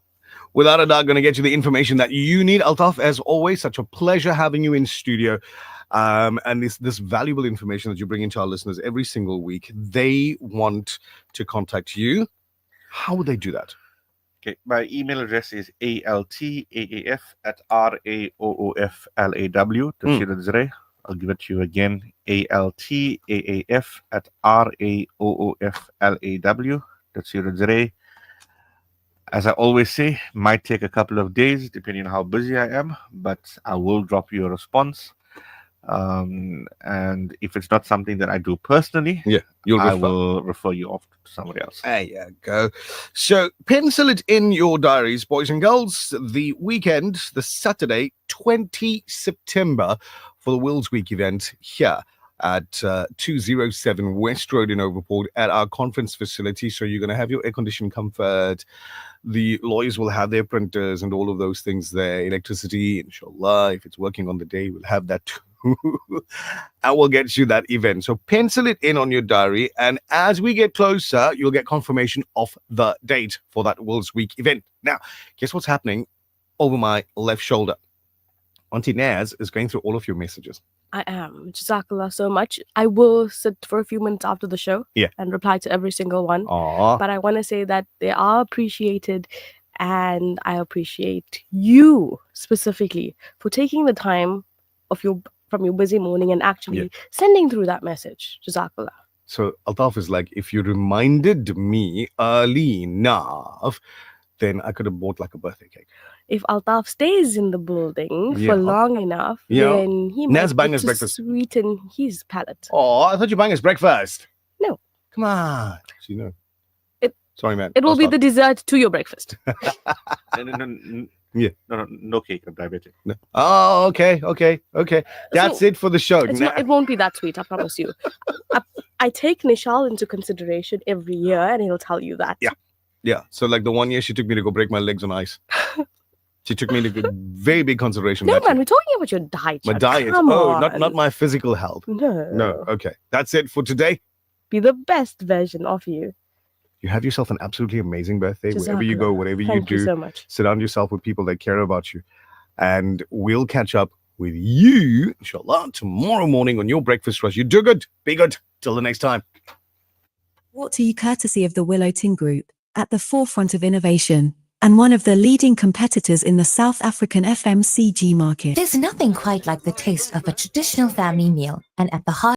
Without a doubt, going to get you the information that you need. Altaf, as always, such a pleasure having you in studio. And this valuable information that you bring into our listeners every single week. They want to contact you. How would they do that? Okay, my email address is altaaf@raooflaw.co.za. I'll give it to you again, altaaf@raooflaw.co.za. As I always say, might take a couple of days depending on how busy I am, but I will drop you a response. And if it's not something that I do personally, I will refer you off to somebody else. There you go. So pencil it in your diaries, boys and girls. The weekend, the Saturday, 20 September, for the Wills Week event here at 207 West Road in Overport at our conference facility. So you're going to have your air-conditioned comfort. The lawyers will have their printers and all of those things there. Electricity, inshallah, if it's working on the day, we'll have that too. I will get you that event. So pencil it in on your diary. And as we get closer, you'll get confirmation of the date for that Wills Week event. Now, guess what's happening over my left shoulder? Auntie Naz is going through all of your messages. I am. Jazakallah so much. I will sit for a few minutes after the show and reply to every single one. Aww. But I want to say that they are appreciated, and I appreciate you specifically for taking the time of from your busy morning and actually sending through that message. Jazakallah. So Altaf is like, if you reminded me early enough, then I could have bought like a birthday cake. If Altaf stays in the building for long enough, then he Naz might buying get us to breakfast. sweeten his palate. Oh, I thought you were buying us breakfast. No. Come on. You know. Sorry, man. It will be the dessert to your breakfast. No cake. I'm diabetic. No. Oh, okay. That's it for the show. It won't be that sweet, I promise you. I take Nishal into consideration every year, and he'll tell you that. Yeah. So like the one year she took me to go break my legs on ice. She took me into very big consideration. No, man, we're talking about your diet. My Chad. diet. Come on. Not my physical health. No. Okay. That's it for today. Be the best version of you. You have yourself an absolutely amazing birthday. Wherever you go, whatever you Thank do, you so much. surround yourself with people that care about you. And we'll catch up with you, inshallah, tomorrow morning on your breakfast rush. You do good. Be good. Till the next time. Brought to you courtesy of the Willow Tin Group, at the forefront of innovation, and one of the leading competitors in the South African FMCG market. There's nothing quite like the taste of a traditional family meal, and at the heart